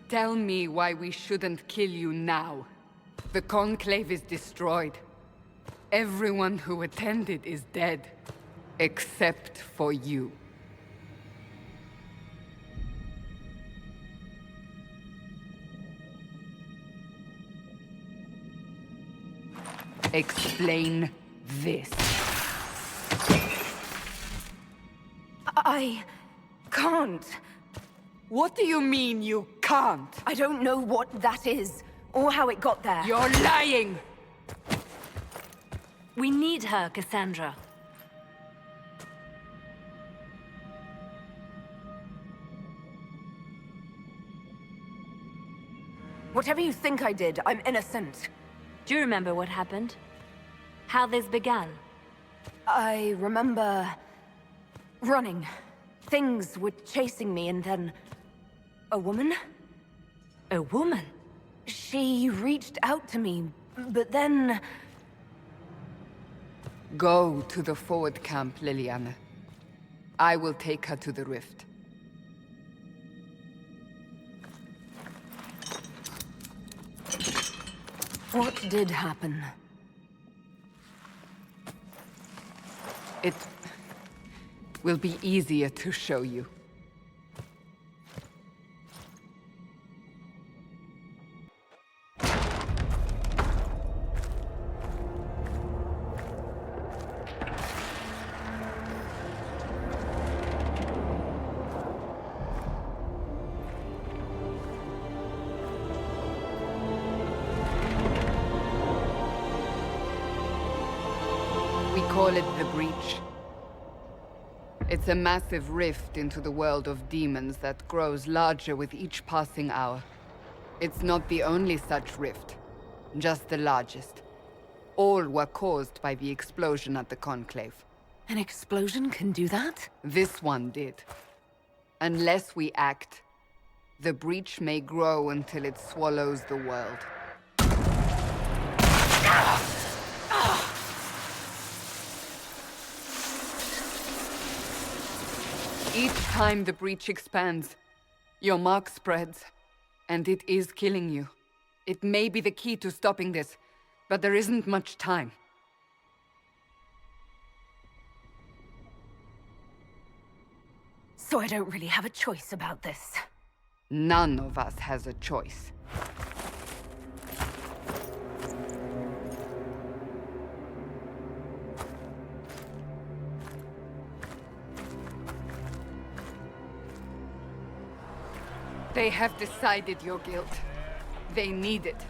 Tell me why we shouldn't kill you now. The Conclave is destroyed. Everyone who attended is dead. Except for you. Explain this. I can't. What do you mean you can't? I don't know what that is, or how it got there. You're lying! We need her, Cassandra. Whatever you think I did, I'm innocent. Do you remember what happened? How this began? I remember... running. Things were chasing me, and then... a woman? A woman? She reached out to me, but then... Go to the forward camp, Liliana. I will take her to the rift. What did happen? It will be easier to show you. We call it the Breach. It's a massive rift into the world of demons that grows larger with each passing hour. It's not the only such rift, just the largest. All were caused by the explosion at the Conclave. An explosion can do that? This one did. Unless we act, the Breach may grow until it swallows the world. Each time the Breach expands, your mark spreads, and it is killing you. It may be the key to stopping this, but there isn't much time. So I don't really have a choice about this. None of us has a choice. They have decided your guilt. They need it.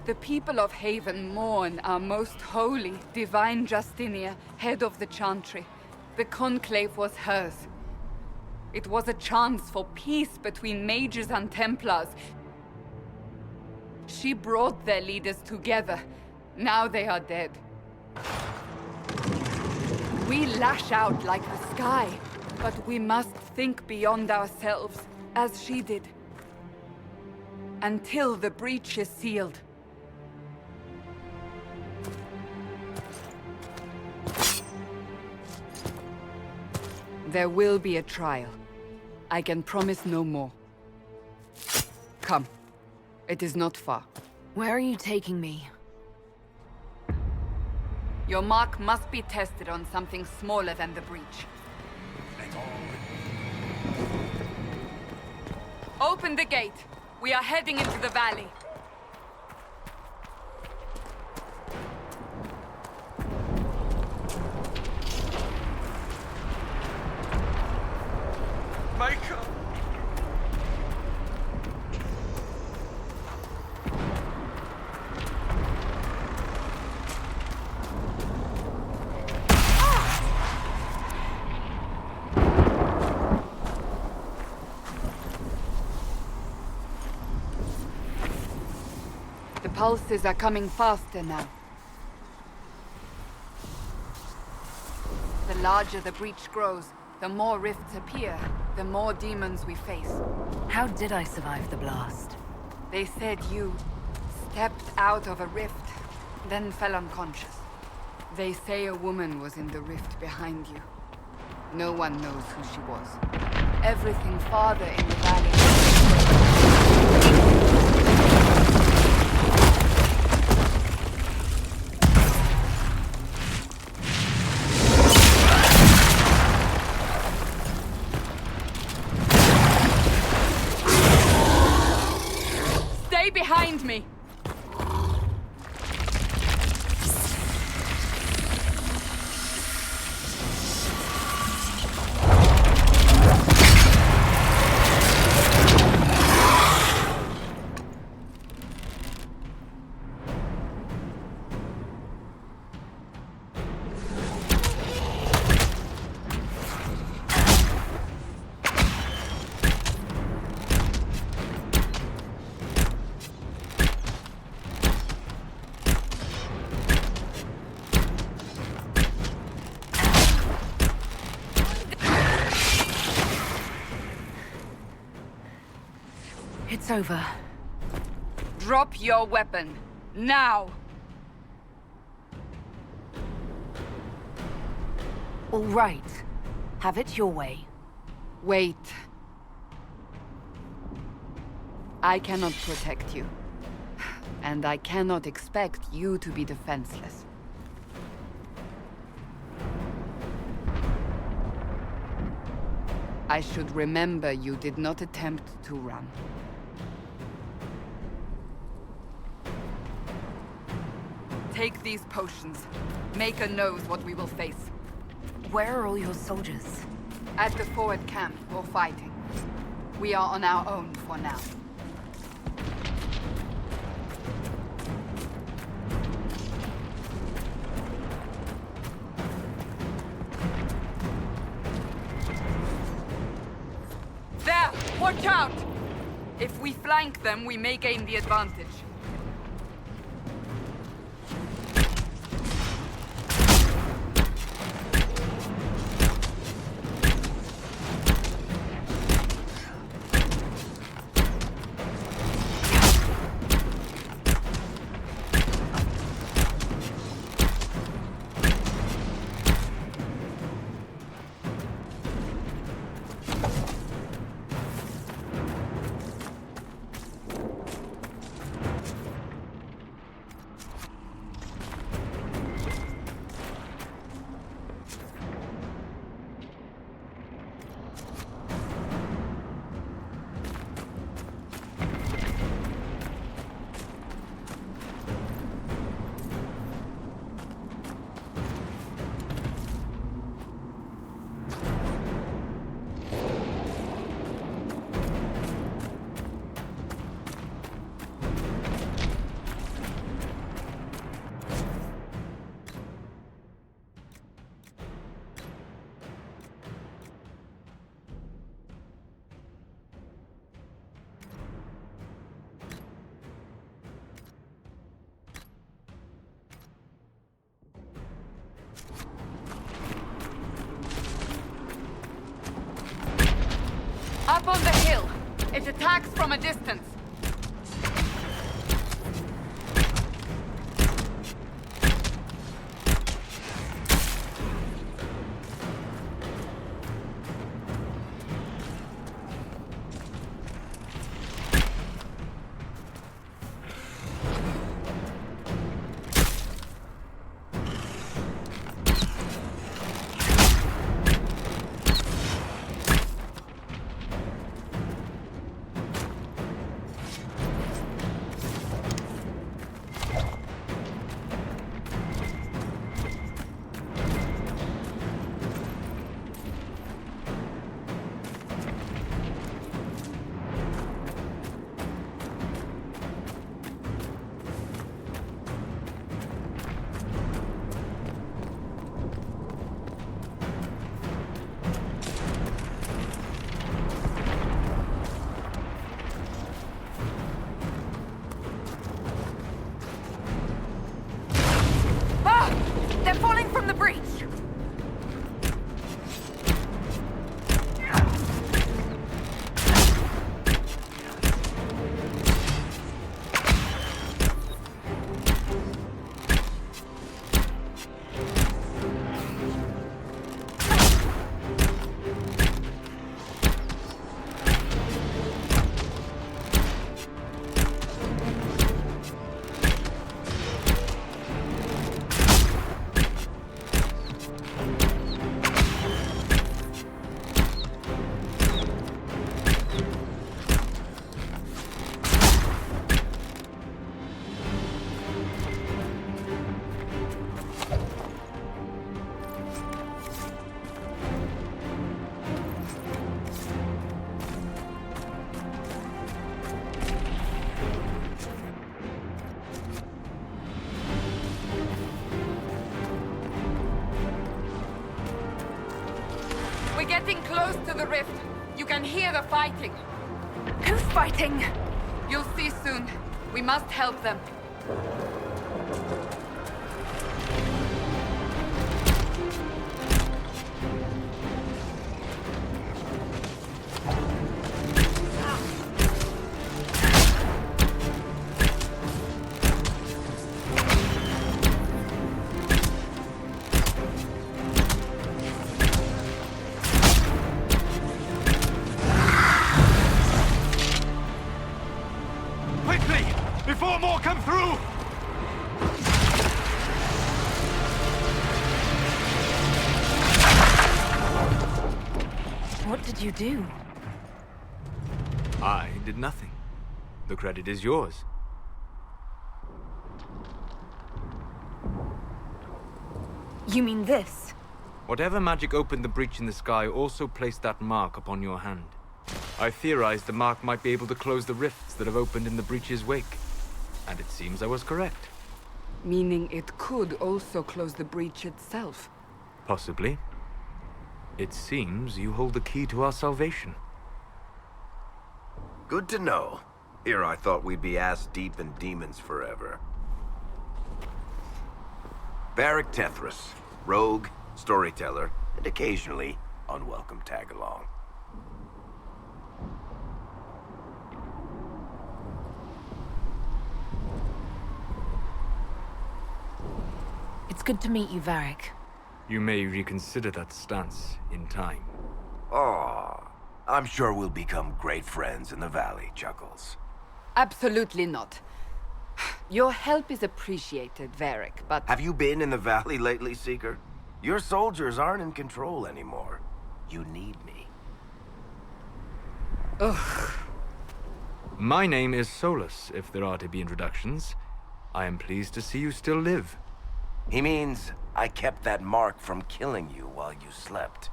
The people of Haven mourn our most holy, divine Justinia, head of the Chantry. The conclave was hers. It was a chance for peace between mages and Templars. She brought their leaders together. Now they are dead. We lash out like the sky, but we must think beyond ourselves, as she did. Until the breach is sealed. There will be a trial. I can promise no more. Come. It is not far. Where are you taking me? Your mark must be tested on something smaller than the breach. Open the gate. We are heading into the valley. Micah! The pulses are coming faster now. The larger the breach grows, the more rifts appear, the more demons we face. How did I survive the blast? They said you stepped out of a rift, then fell unconscious. They say a woman was in the rift behind you. No one knows who she was. Everything farther in the valley. Stay behind me! It's over. Drop your weapon. Now! All right. Have it your way. Wait. I cannot protect you. And I cannot expect you to be defenseless. I should remember you did not attempt to run. Take these potions. Maker knows what we will face. Where are all your soldiers? At the forward camp, or fighting. We are on our own for now. There! Watch out! If we flank them, we may gain the advantage. Up on the hill! It attacks from a distance. They're falling from the breach! We're getting close to the rift. You can hear the fighting. Who's fighting? You'll see soon. We must help them. Before more come through! What did you do? I did nothing. The credit is yours. You mean this? Whatever magic opened the breach in the sky also placed that mark upon your hand. I theorized the mark might be able to close the rifts that have opened in the breach's wake. And it seems I was correct. Meaning it could also close the breach itself. Possibly. It seems you hold the key to our salvation. Good to know. Here I thought we'd be ass-deep in demons forever. Varric Tethras, rogue, storyteller, and occasionally unwelcome tag-along. It's good to meet you, Varric. You may reconsider that stance in time. Aw, I'm sure we'll become great friends in the valley, Chuckles. Absolutely not. Your help is appreciated, Varric, but... Have you been in the valley lately, Seeker? Your soldiers aren't in control anymore. You need me. Ugh. My name is Solus, if there are to be introductions. I am pleased to see you still live. He means I kept that mark from killing you while you slept.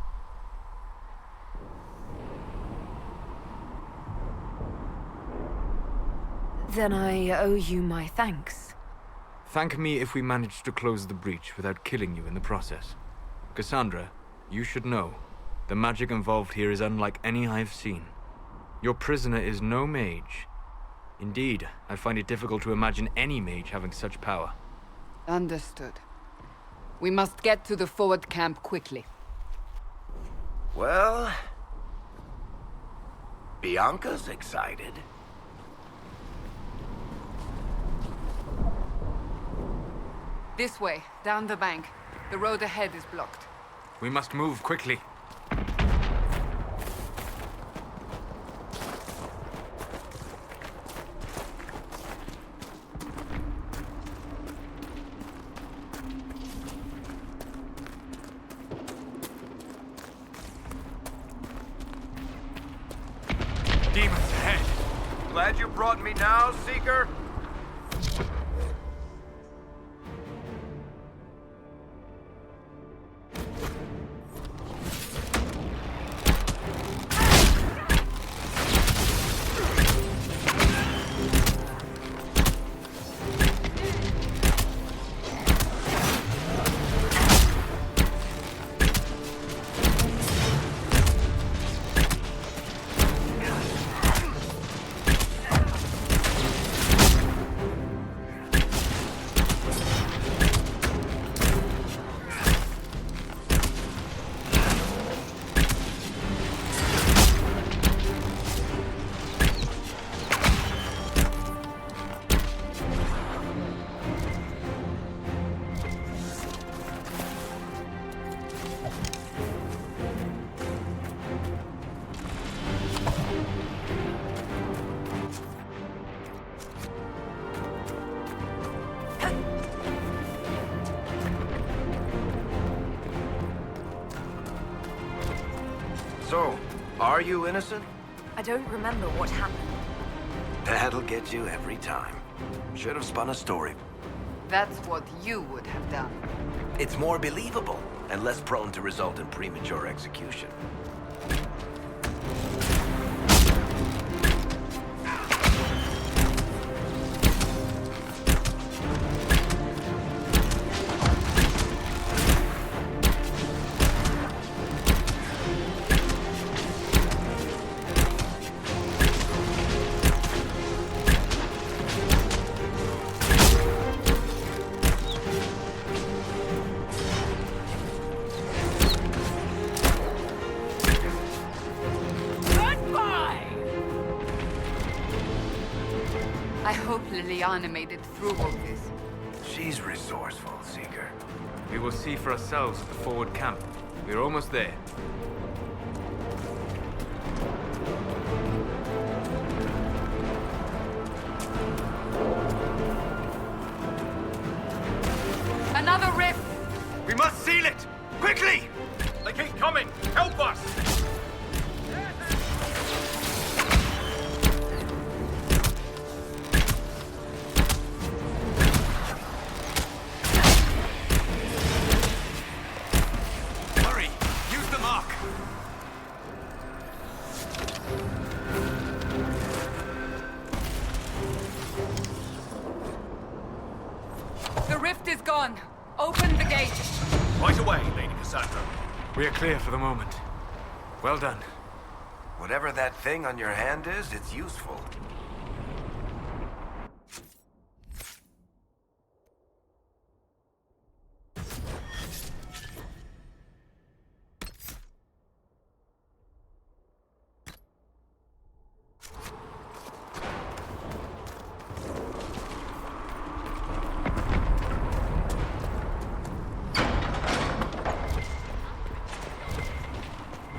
Then I owe you my thanks. Thank me if we manage to close the breach without killing you in the process. Cassandra, you should know, the magic involved here is unlike any I've seen. Your prisoner is no mage. Indeed, I find it difficult to imagine any mage having such power. Understood. We must get to the forward camp quickly. Well... Bianca's excited. This way, down the bank. The road ahead is blocked. We must move quickly. Demons ahead. Glad you brought me now, Seeker? So, are you innocent? I don't remember what happened. That'll get you every time. Should have spun a story. That's what you would have done. It's more believable, and less prone to result in premature execution. I hope Liliana made it through all this. She's resourceful, Seeker. We will see for ourselves at the forward camp. We're almost there. Another rift! We must seal it! Quickly! They keep coming! Help us! Hurry! Use the mark! The rift is gone. Open the gate. Right away, Lady Cassandra. We are clear for the moment. Well done. Whatever that thing on your hand is, it's useful.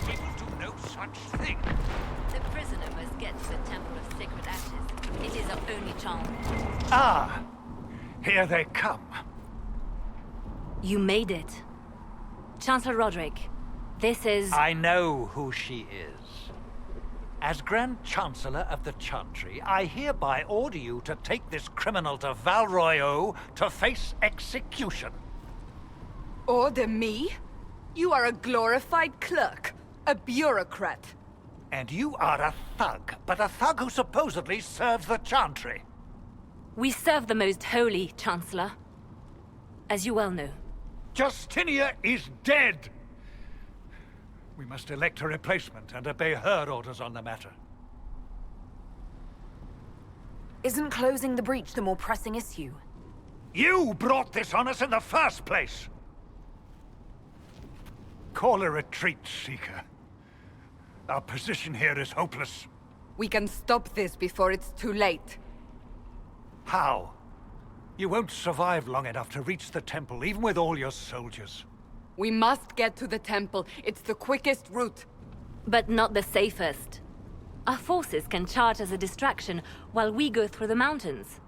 People do no such thing. The prisoner must get to the Temple of Sacred Ashes. It is our only chance. Ah! Here they come. You made it. Chancellor Roderick, this is... I know who she is. As Grand Chancellor of the Chantry, I hereby order you to take this criminal to Val Royeaux to face execution. Order me? You are a glorified clerk, a bureaucrat. And you are a thug, but a thug who supposedly serves the Chantry. We serve the most holy, Chancellor. As you well know. Justinia is dead! We must elect a replacement and obey her orders on the matter. Isn't closing the breach the more pressing issue? You brought this on us in the first place! Call a retreat, Seeker. Our position here is hopeless. We can stop this before it's too late. How? You won't survive long enough to reach the temple, even with all your soldiers. We must get to the temple. It's the quickest route. But not the safest. Our forces can charge as a distraction while we go through the mountains.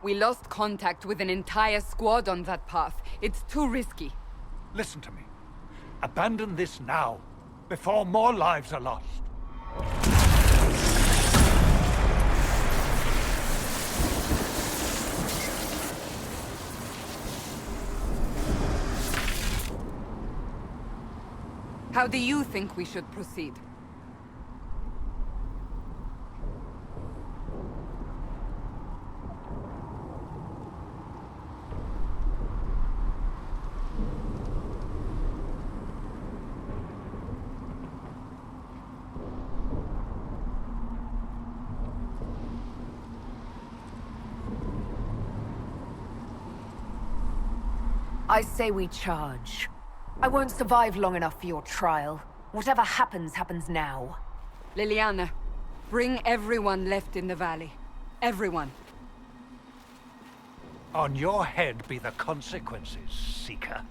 We lost contact with an entire squad on that path. It's too risky. Listen to me. Abandon this now, before more lives are lost. How do you think we should proceed? I say we charge. I won't survive long enough for your trial. Whatever happens, happens now. Liliana, bring everyone left in the valley. Everyone. On your head be the consequences, Seeker.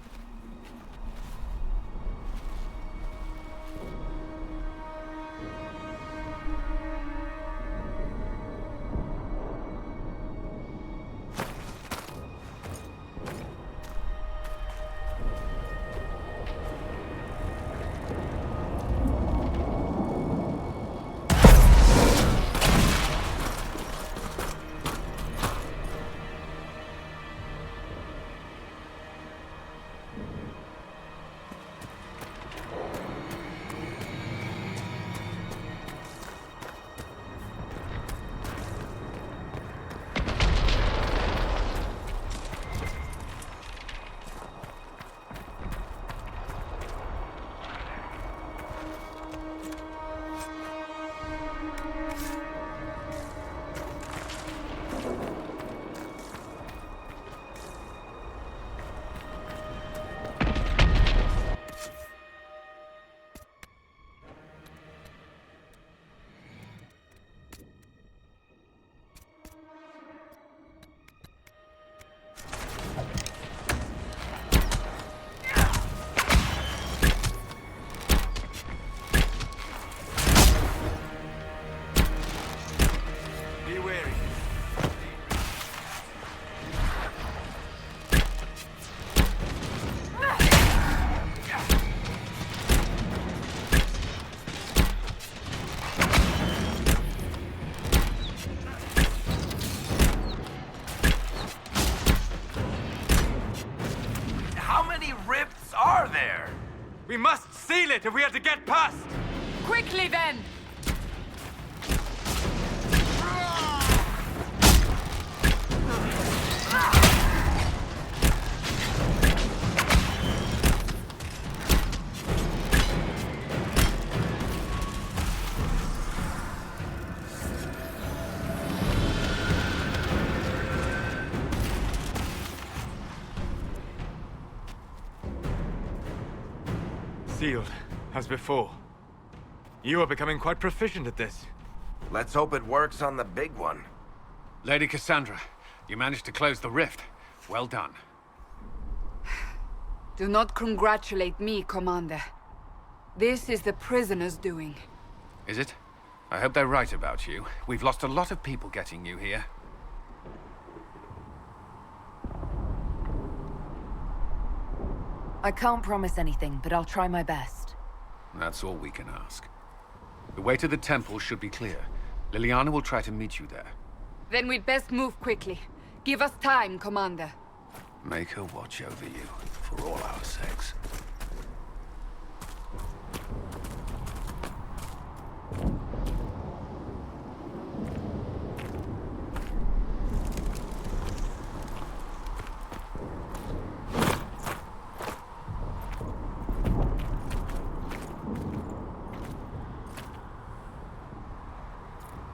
We must seal it if we are to get past! Quickly then! Sealed, as before. You are becoming quite proficient at this. Let's hope it works on the big one. Lady Cassandra, you managed to close the rift. Well done. Do not congratulate me, Commander. This is the prisoners' doing. Is it? I hope they're right about you. We've lost a lot of people getting you here. I can't promise anything, but I'll try my best. That's all we can ask. The way to the temple should be clear. Liliana will try to meet you there. Then we'd best move quickly. Give us time, Commander. Make her watch over you, for all our sakes.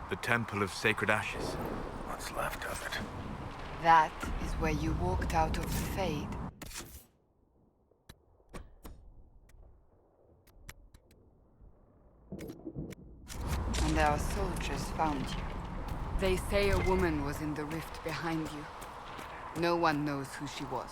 The Temple of Sacred Ashes. What's left of it? That is where you walked out of the Fade. And our soldiers found you. They say a woman was in the rift behind you. No one knows who she was.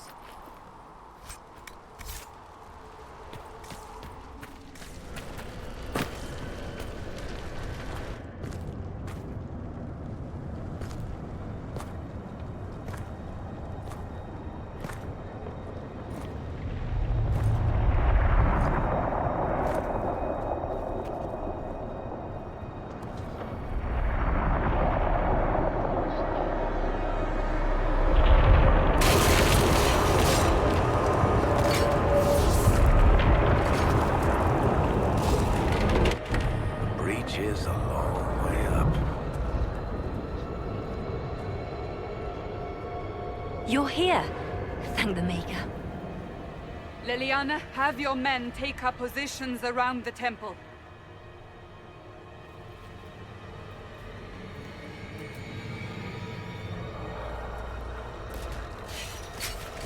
Is a long way up. You're here. Thank the Maker. Liliana, have your men take up positions around the temple.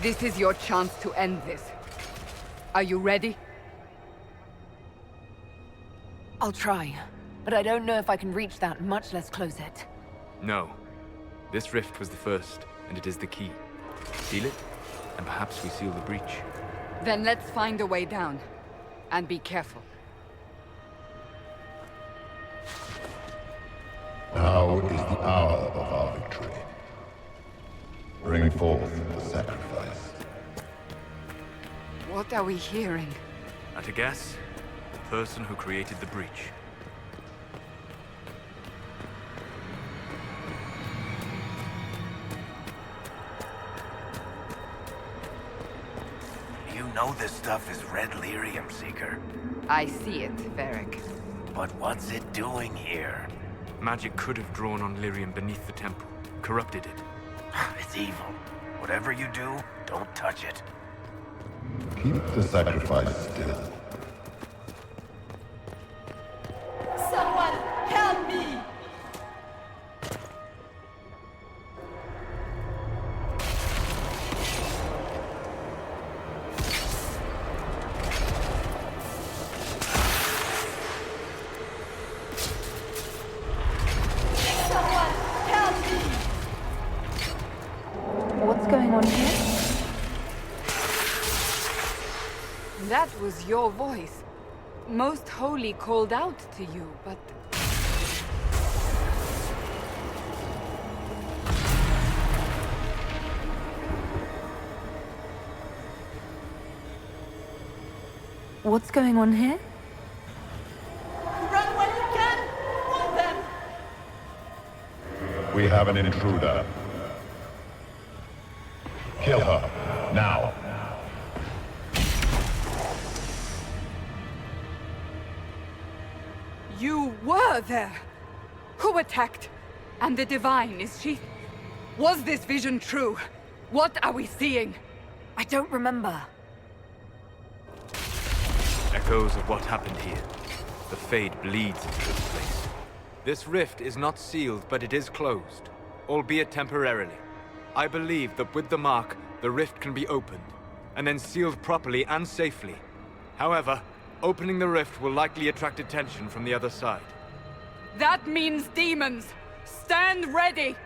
This is your chance to end this. Are you ready? I'll try. But I don't know if I can reach that, much less close it. No. This rift was the first, and it is the key. Seal it, and perhaps we seal the breach. Then let's find a way down. And be careful. Now is the hour of our victory. Bring forth the sacrifice. What are we hearing? At a guess, the person who created the breach. You know this stuff is red lyrium, Seeker. I see it, Varric. But what's it doing here? Magic could have drawn on lyrium beneath the temple, corrupted it. It's evil. Whatever you do, don't touch it. Keep the sacrifice still. Someone help me! What's going on here? That was your voice. Most Holy called out to you, but... What's going on here? Run when you can! Hold them! We have an intruder. Kill her, now. You were there! Who attacked? And the Divine, is she... Was this vision true? What are we seeing? I don't remember. Echoes of what happened here. The Fade bleeds into this place. This rift is not sealed, but it is closed, albeit temporarily. I believe that with the mark, the rift can be opened, and then sealed properly and safely. However, opening the rift will likely attract attention from the other side. That means demons! Stand ready!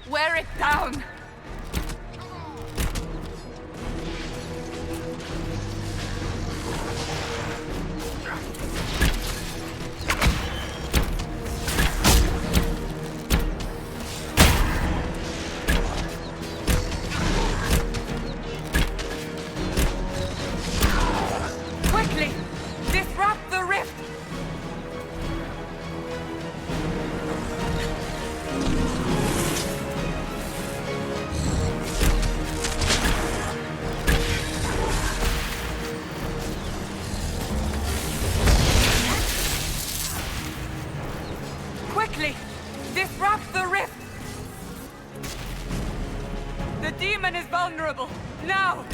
Wear it down! Quickly! demon is vulnerable! Now!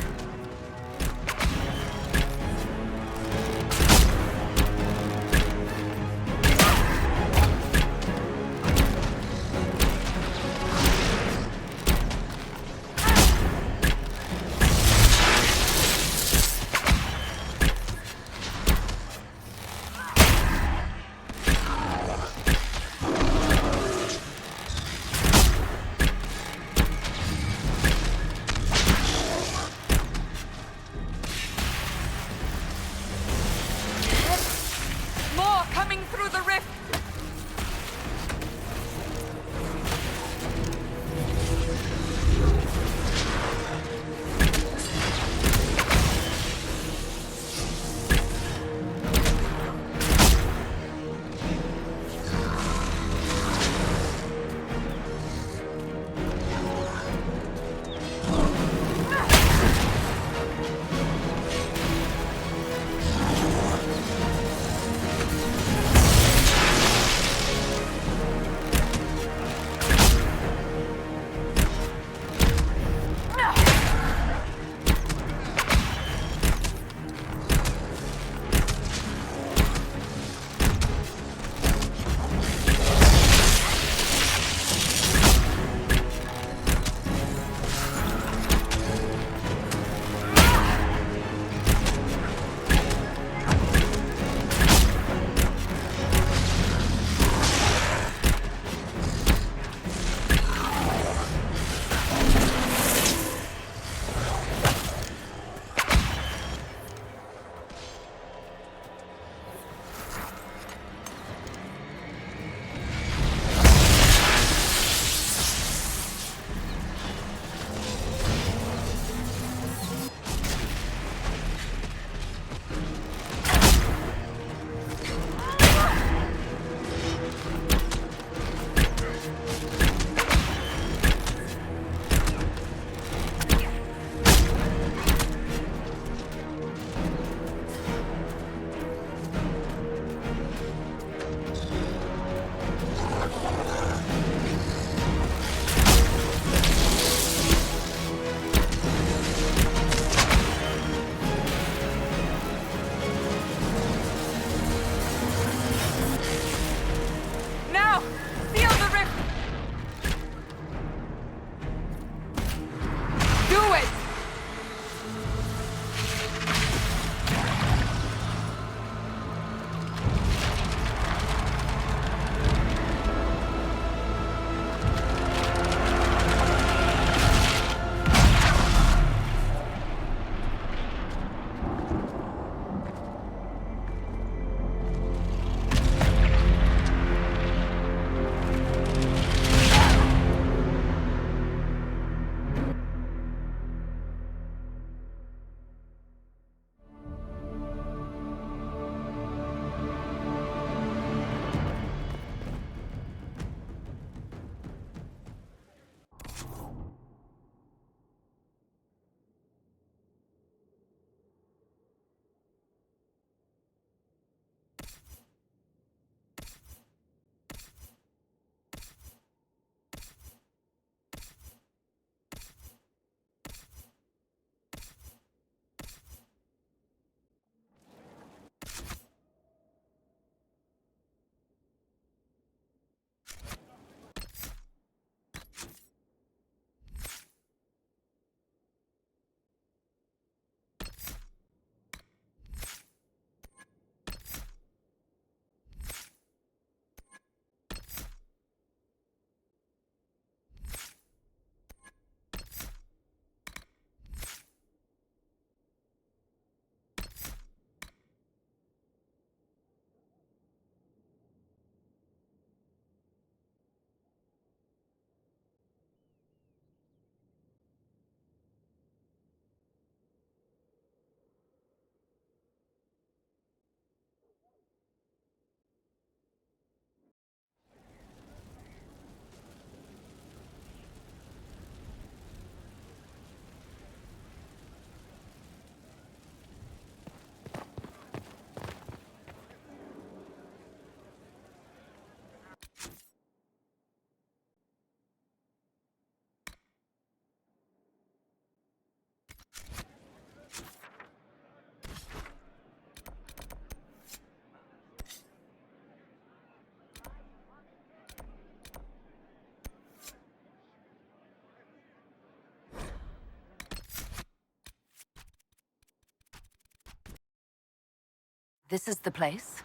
This is the place?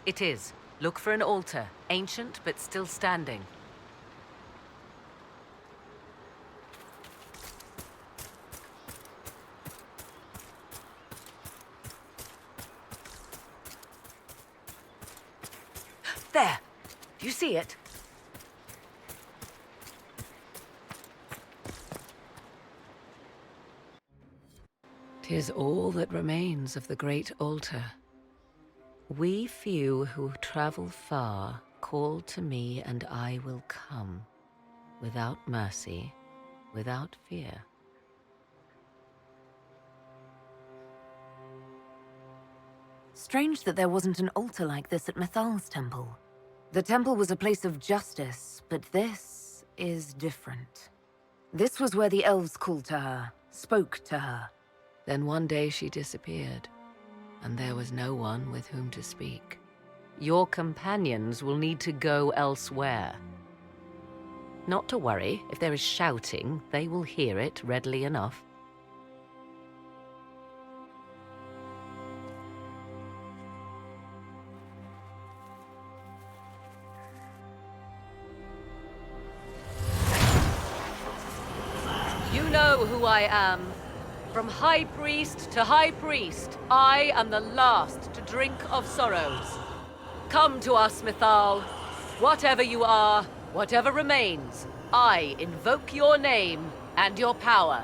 It is. Look for an altar, ancient but still standing. There! Do you see it? 'Tis all that remains of the great altar. We few who travel far call to me, and I will come, without mercy, without fear. Strange that there wasn't an altar like this at Mythal's temple. The temple was a place of justice, but this is different. This was where the elves called to her, spoke to her. Then one day she disappeared, and there was no one with whom to speak. Your companions will need to go elsewhere. Not to worry, if there is shouting, they will hear it readily enough. You know who I am. From High Priest to High Priest, I am the last to drink of sorrows. Come to us, Mythal. Whatever you are, whatever remains, I invoke your name and your power.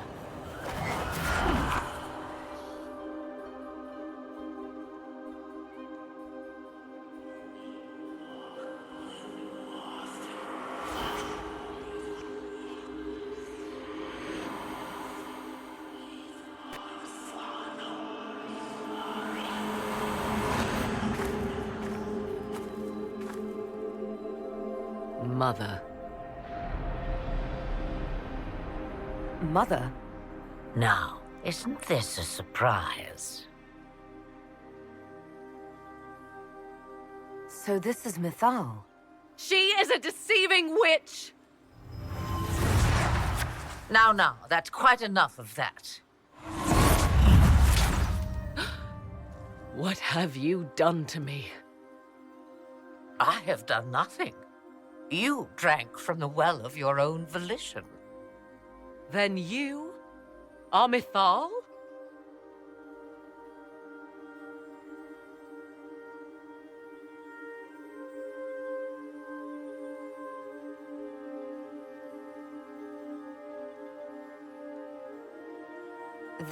Mother. Mother? Now, isn't this a surprise? So this is Mythal. She is a deceiving witch! Now, that's quite enough of that. What have you done to me? I have done nothing. You drank from the well of your own volition. Then you are Mythal?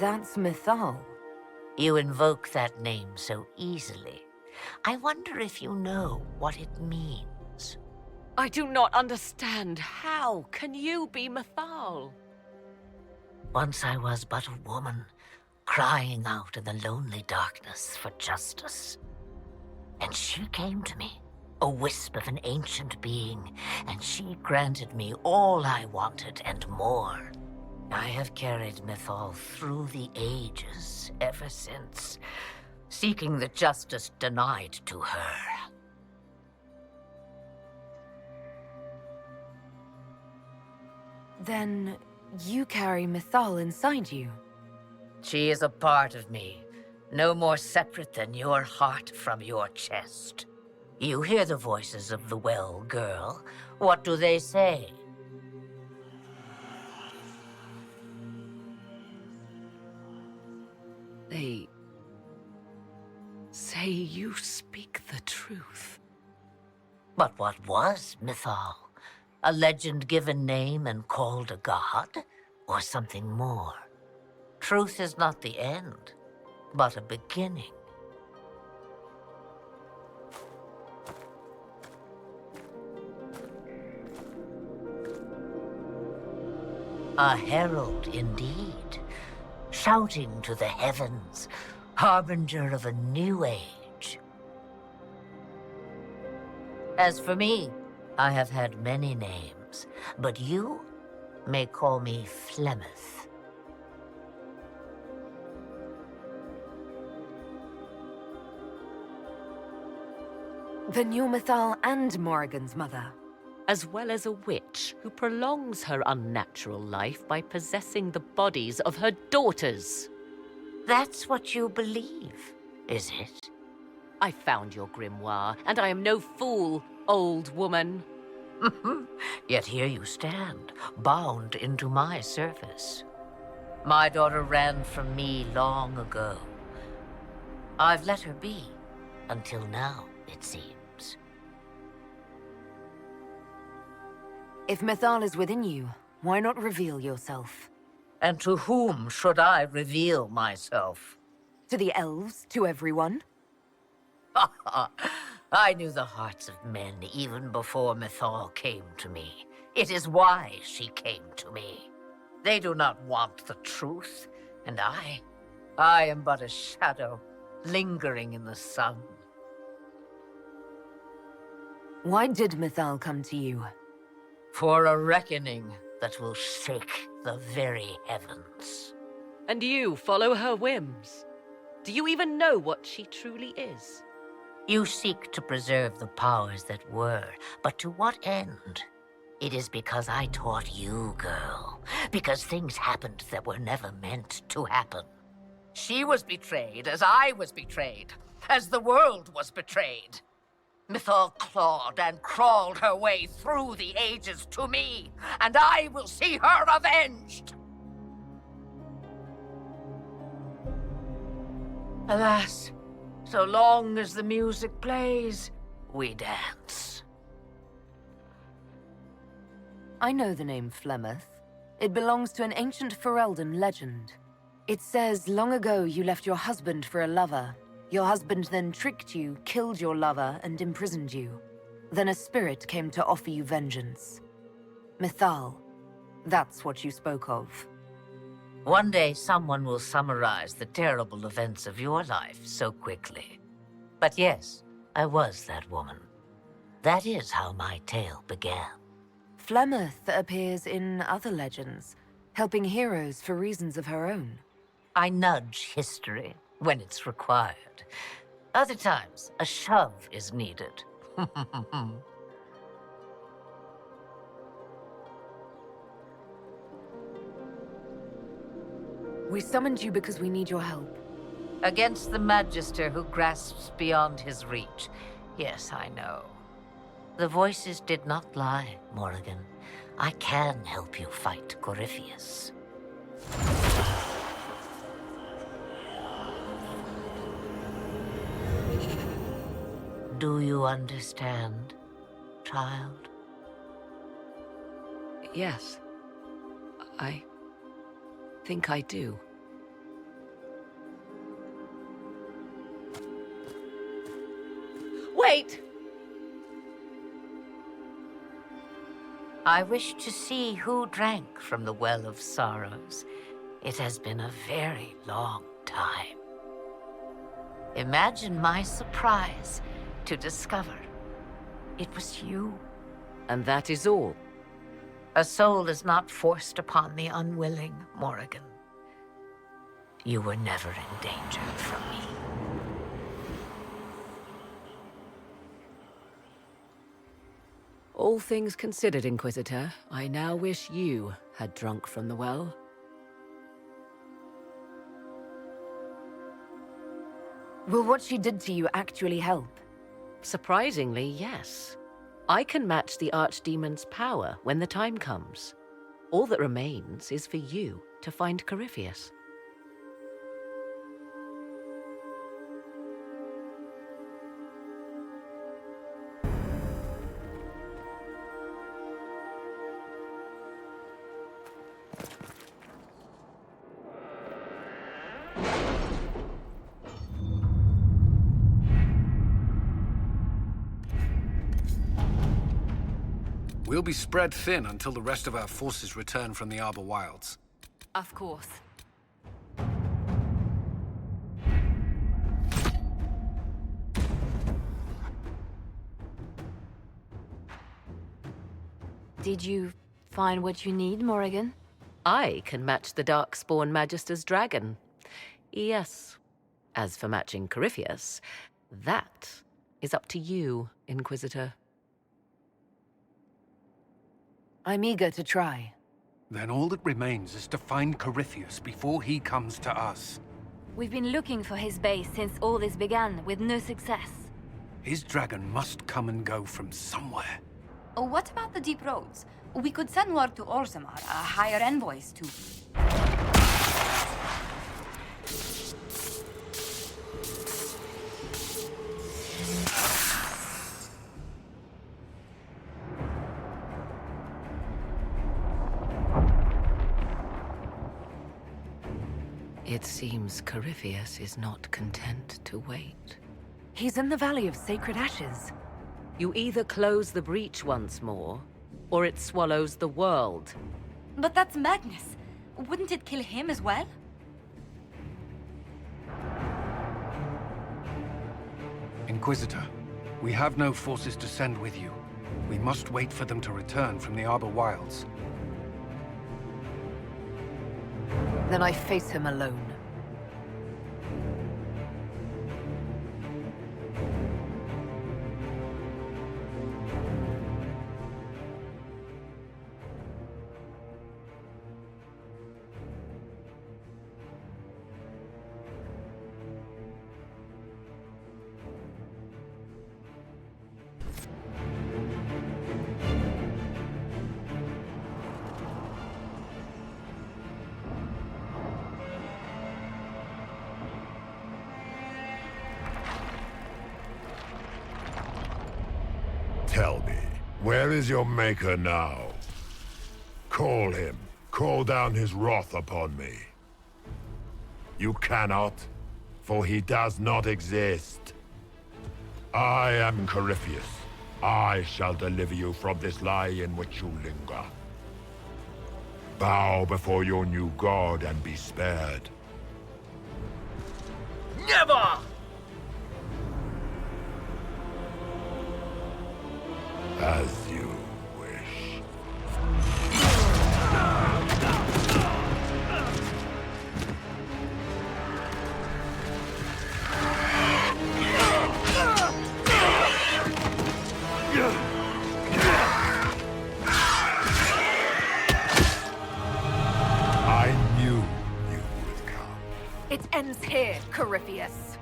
That's Mythal. You invoke that name so easily. I wonder if you know what it means. I do not understand. How can you be Mythal? Once I was but a woman, crying out in the lonely darkness for justice. And she came to me, a wisp of an ancient being, and she granted me all I wanted and more. I have carried Mythal through the ages ever since, seeking the justice denied to her. Then you carry Mythal inside you? She is a part of me, no more separate than your heart from your chest. You hear the voices of the well, girl. What do they say? They say you speak the truth. But what was Mythal? A legend-given name and called a god? Or something more? Truth is not the end, but a beginning. A herald indeed, shouting to the heavens, harbinger of a new age. As for me, I have had many names, but you may call me Flemeth. Then you're Mythal and Morrigan's mother. As well as a witch who prolongs her unnatural life by possessing the bodies of her daughters. That's what you believe, is it? I found your grimoire, and I am no fool, old woman. Yet here you stand, bound into my service. My daughter ran from me long ago. I've let her be, until now, it seems. If Mythal is within you, why not reveal yourself? And to whom should I reveal myself? To the elves, to everyone? I knew the hearts of men even before Mythal came to me. It is why she came to me. They do not want the truth, and I am but a shadow, lingering in the sun. Why did Mythal come to you? For a reckoning that will shake the very heavens. And you follow her whims. Do you even know what she truly is? You seek to preserve the powers that were, but to what end? It is because I taught you, girl. Because things happened that were never meant to happen. She was betrayed as I was betrayed, as the world was betrayed. Mythal clawed and crawled her way through the ages to me, and I will see her avenged! Alas, so long as the music plays, we dance. I know the name Flemeth. It belongs to an ancient Ferelden legend. It says long ago you left your husband for a lover. Your husband then tricked you, killed your lover, and imprisoned you. Then a spirit came to offer you vengeance. Mythal, that's what you spoke of. One day someone will summarize the terrible events of your life so quickly. But yes, I was that woman. That is how my tale began. Flemeth appears in other legends, helping heroes for reasons of her own. I nudge history when it's required. Other times, a shove is needed. We summoned you because we need your help. Against the Magister who grasps beyond his reach. Yes, I know. The voices did not lie, Morrigan. I can help you fight Corypheus. Do you understand, child? Yes. I think I do. Wait! I wish to see who drank from the Well of Sorrows. It has been a very long time. Imagine my surprise to discover it was you. And that is all. A soul is not forced upon the unwilling, Morrigan. You were never in danger from me. All things considered, Inquisitor, I now wish you had drunk from the well. Will what she did to you actually help? Surprisingly, yes. I can match the Archdemon's power when the time comes. All that remains is for you to find Corypheus. We'll be spread thin until the rest of our forces return from the Arbor Wilds. Of course. Did you find what you need, Morrigan? I can match the Darkspawn Magister's dragon. Yes. As for matching Corypheus, that is up to you, Inquisitor. I'm eager to try. Then all that remains is to find Corypheus before he comes to us. We've been looking for his base since all this began, with no success. His dragon must come and go from somewhere. Oh, what about the deep roads? We could send word to Orzammar, hire envoys to... It seems Corypheus is not content to wait. He's in the Valley of Sacred Ashes. You either close the breach once more, or it swallows the world. But that's Magnus. Wouldn't it kill him as well? Inquisitor, we have no forces to send with you. We must wait for them to return from the Arbor Wilds. Then I face him alone. Tell me, where is your maker now? Call him. Call down his wrath upon me. You cannot, for he does not exist. I am Corypheus. I shall deliver you from this lie in which you linger. Bow before your new god and be spared. Never! As you wish. I knew you would come. It ends here, Corypheus.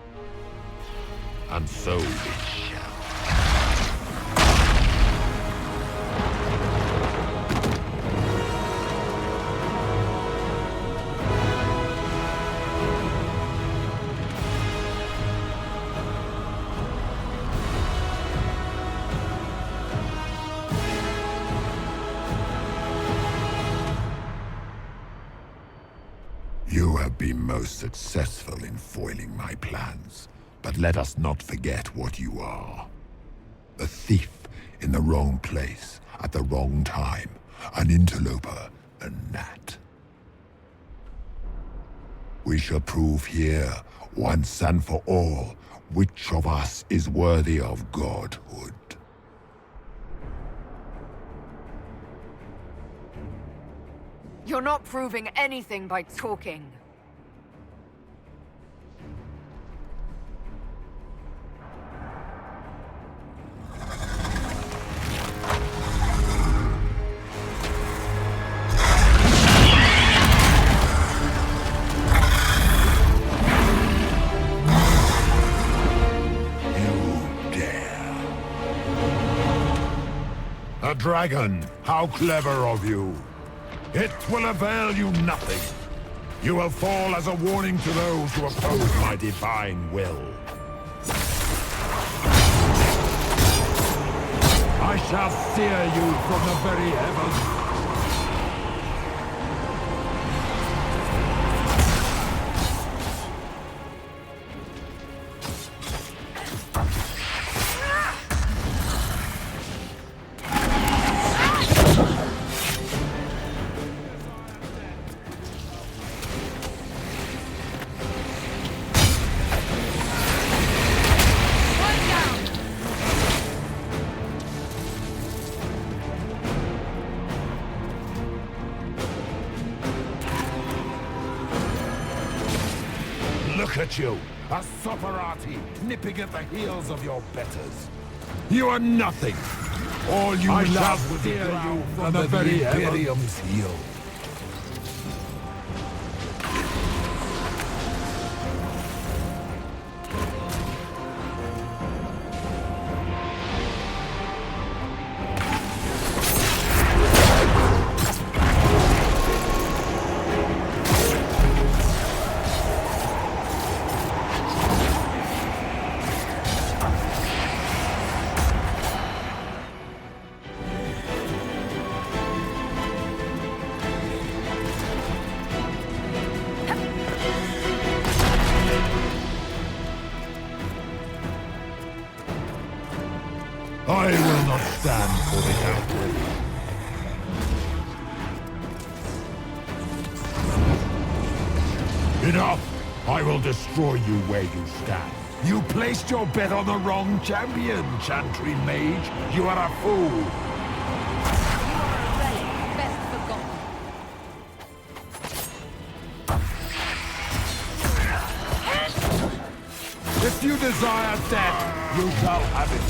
And so it shall. You have been most successful in foiling my plans, but let us not forget what you are. A thief in the wrong place at the wrong time, an interloper, a gnat. We shall prove here, once and for all, which of us is worthy of godhood. You're not proving anything by talking. A dragon! How clever of you! It will avail you nothing. You will fall as a warning to those who oppose my divine will. I shall sear you from the very heavens. Look at you, a soparati nipping at the heels of your betters. You are nothing. All you love will steer you from the very Imperium's heel. I will not stand for this outrage. Enough! I will destroy you where you stand. You placed your bet on the wrong champion, Chantry Mage. You are a fool. You are a relic, best forgotten. If you desire death, you shall have it.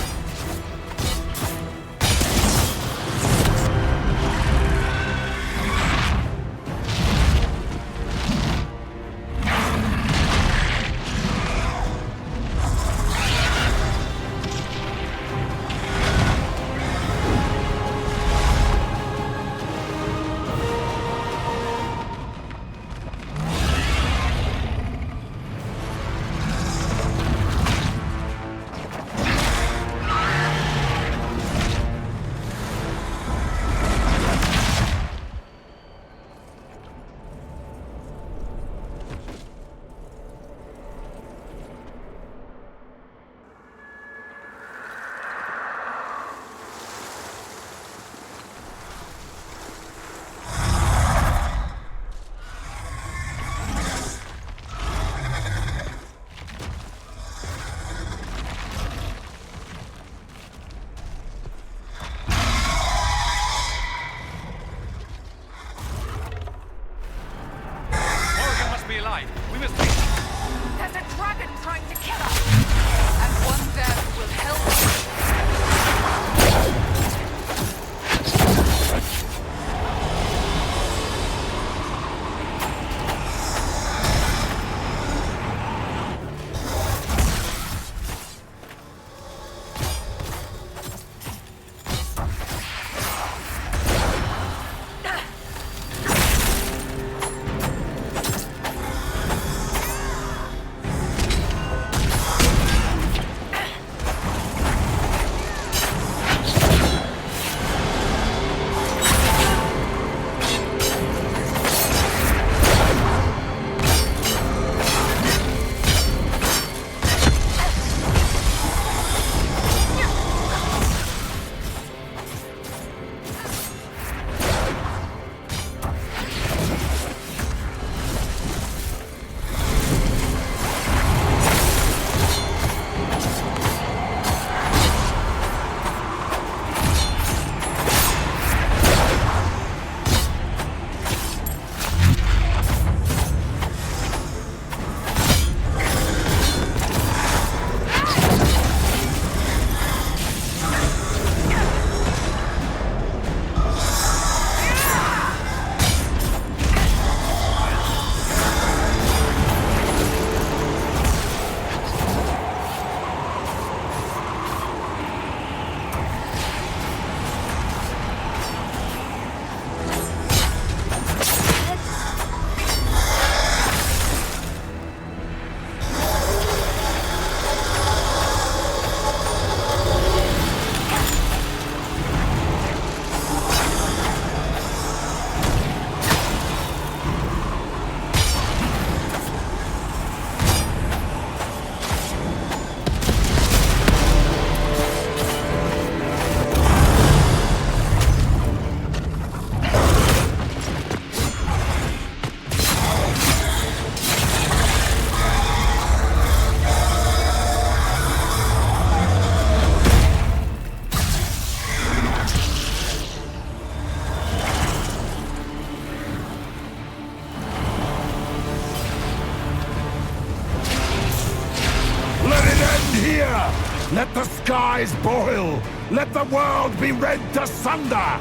Let the skies boil! Let the world be rent asunder!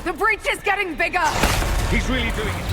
The breach is getting bigger! He's really doing it.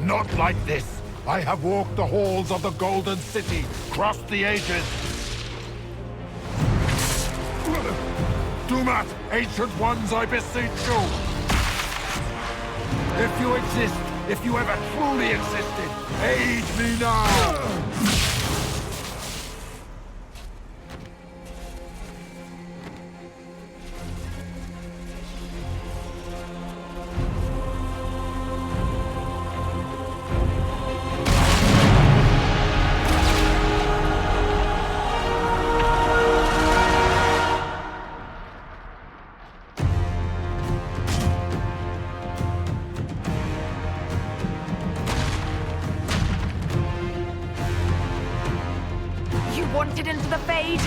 Not like this! I have walked the halls of the Golden City, crossed the ages. Do not, ancient ones, I beseech you! If you exist, if you ever truly existed, aid me now! Wanted into the fade.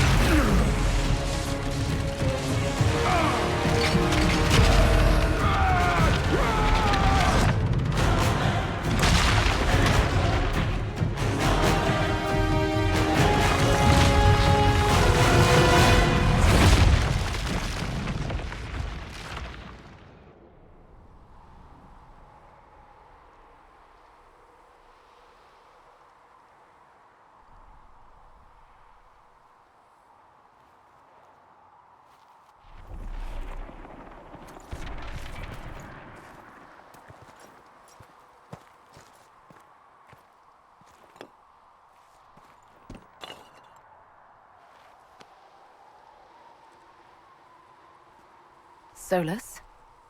Solus?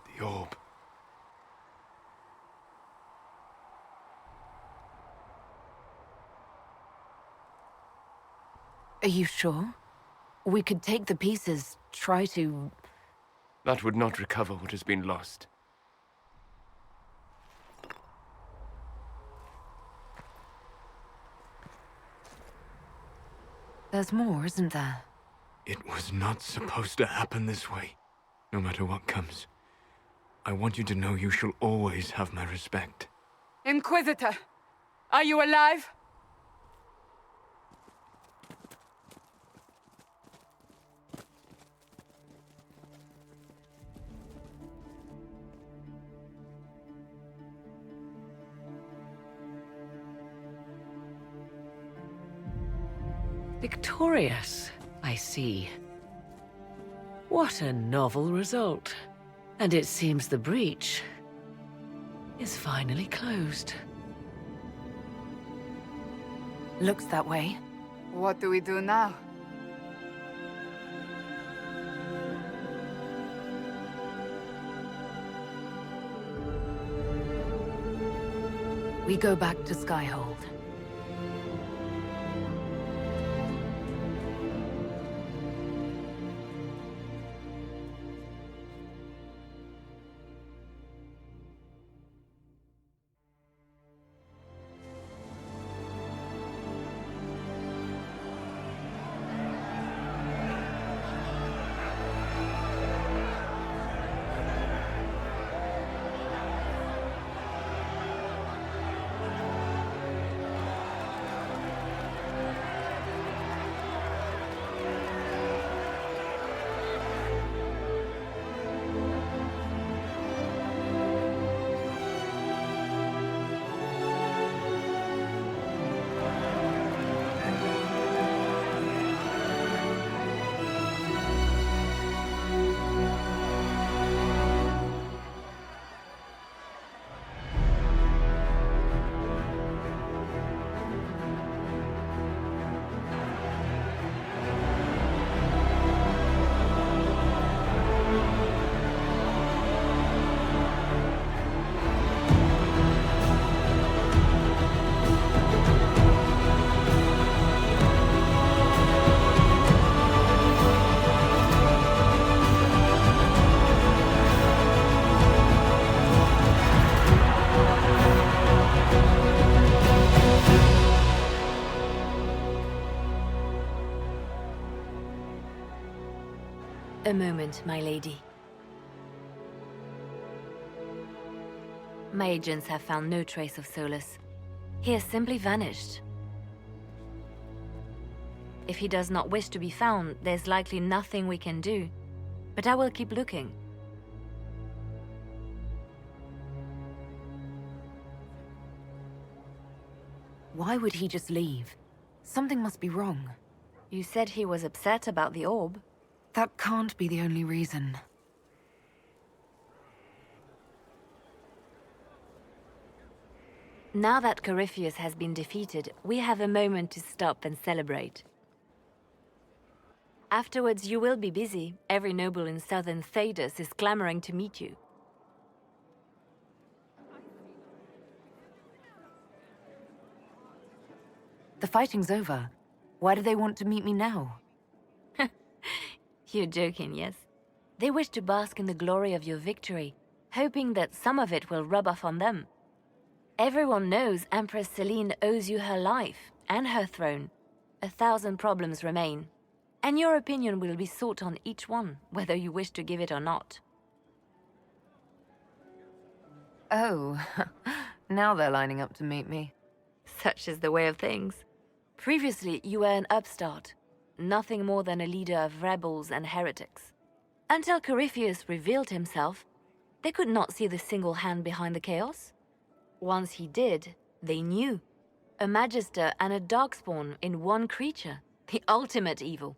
The orb. Are you sure? We could take the pieces, try to... That would not recover what has been lost. There's more, isn't there? It was not supposed to happen this way. No matter what comes, I want you to know you shall always have my respect. Inquisitor, are you alive? Victorious, I see. What a novel result. And it seems the breach is finally closed. Looks that way. What do we do now? We go back to Skyhold. A moment, my lady. My agents have found no trace of Solus. He has simply vanished. If he does not wish to be found, there's likely nothing we can do. But I will keep looking. Why would he just leave? Something must be wrong. You said he was upset about the orb. That can't be the only reason. Now that Corypheus has been defeated, we have a moment to stop and celebrate. Afterwards, you will be busy. Every noble in southern Thedas is clamoring to meet you. The fighting's over. Why do they want to meet me now? You're joking, yes? They wish to bask in the glory of your victory, hoping that some of it will rub off on them. Everyone knows Empress Celine owes you her life and her throne. 1,000 problems remain, and your opinion will be sought on each one, whether you wish to give it or not. Oh, now they're lining up to meet me. Such is the way of things. Previously, you were an upstart, nothing more than a leader of rebels and heretics. Until Corypheus revealed himself, they could not see the single hand behind the chaos. Once he did, they knew. A Magister and a Darkspawn in one creature, the ultimate evil.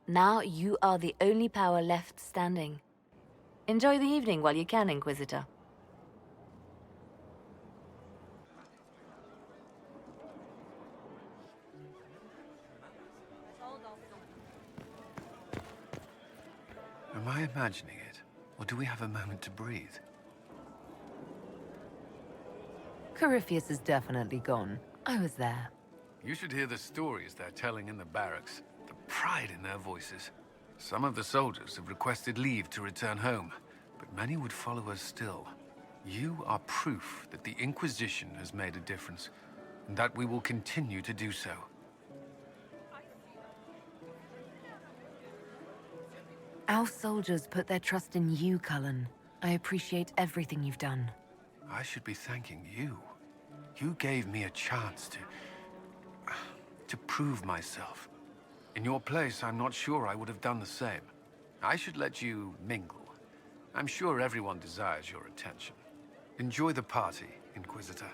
Now you are the only power left standing. Enjoy the evening while you can, Inquisitor. Am I imagining it? Or do we have a moment to breathe? Corypheus is definitely gone. I was there. You should hear the stories they're telling in the barracks. The pride in their voices. Some of the soldiers have requested leave to return home, but many would follow us still. You are proof that the Inquisition has made a difference, and that we will continue to do so. Our soldiers put their trust in you, Cullen. I appreciate everything you've done. I should be thanking you. You gave me a chance to prove myself. In your place, I'm not sure I would have done the same. I should let you mingle. I'm sure everyone desires your attention. Enjoy the party, Inquisitor.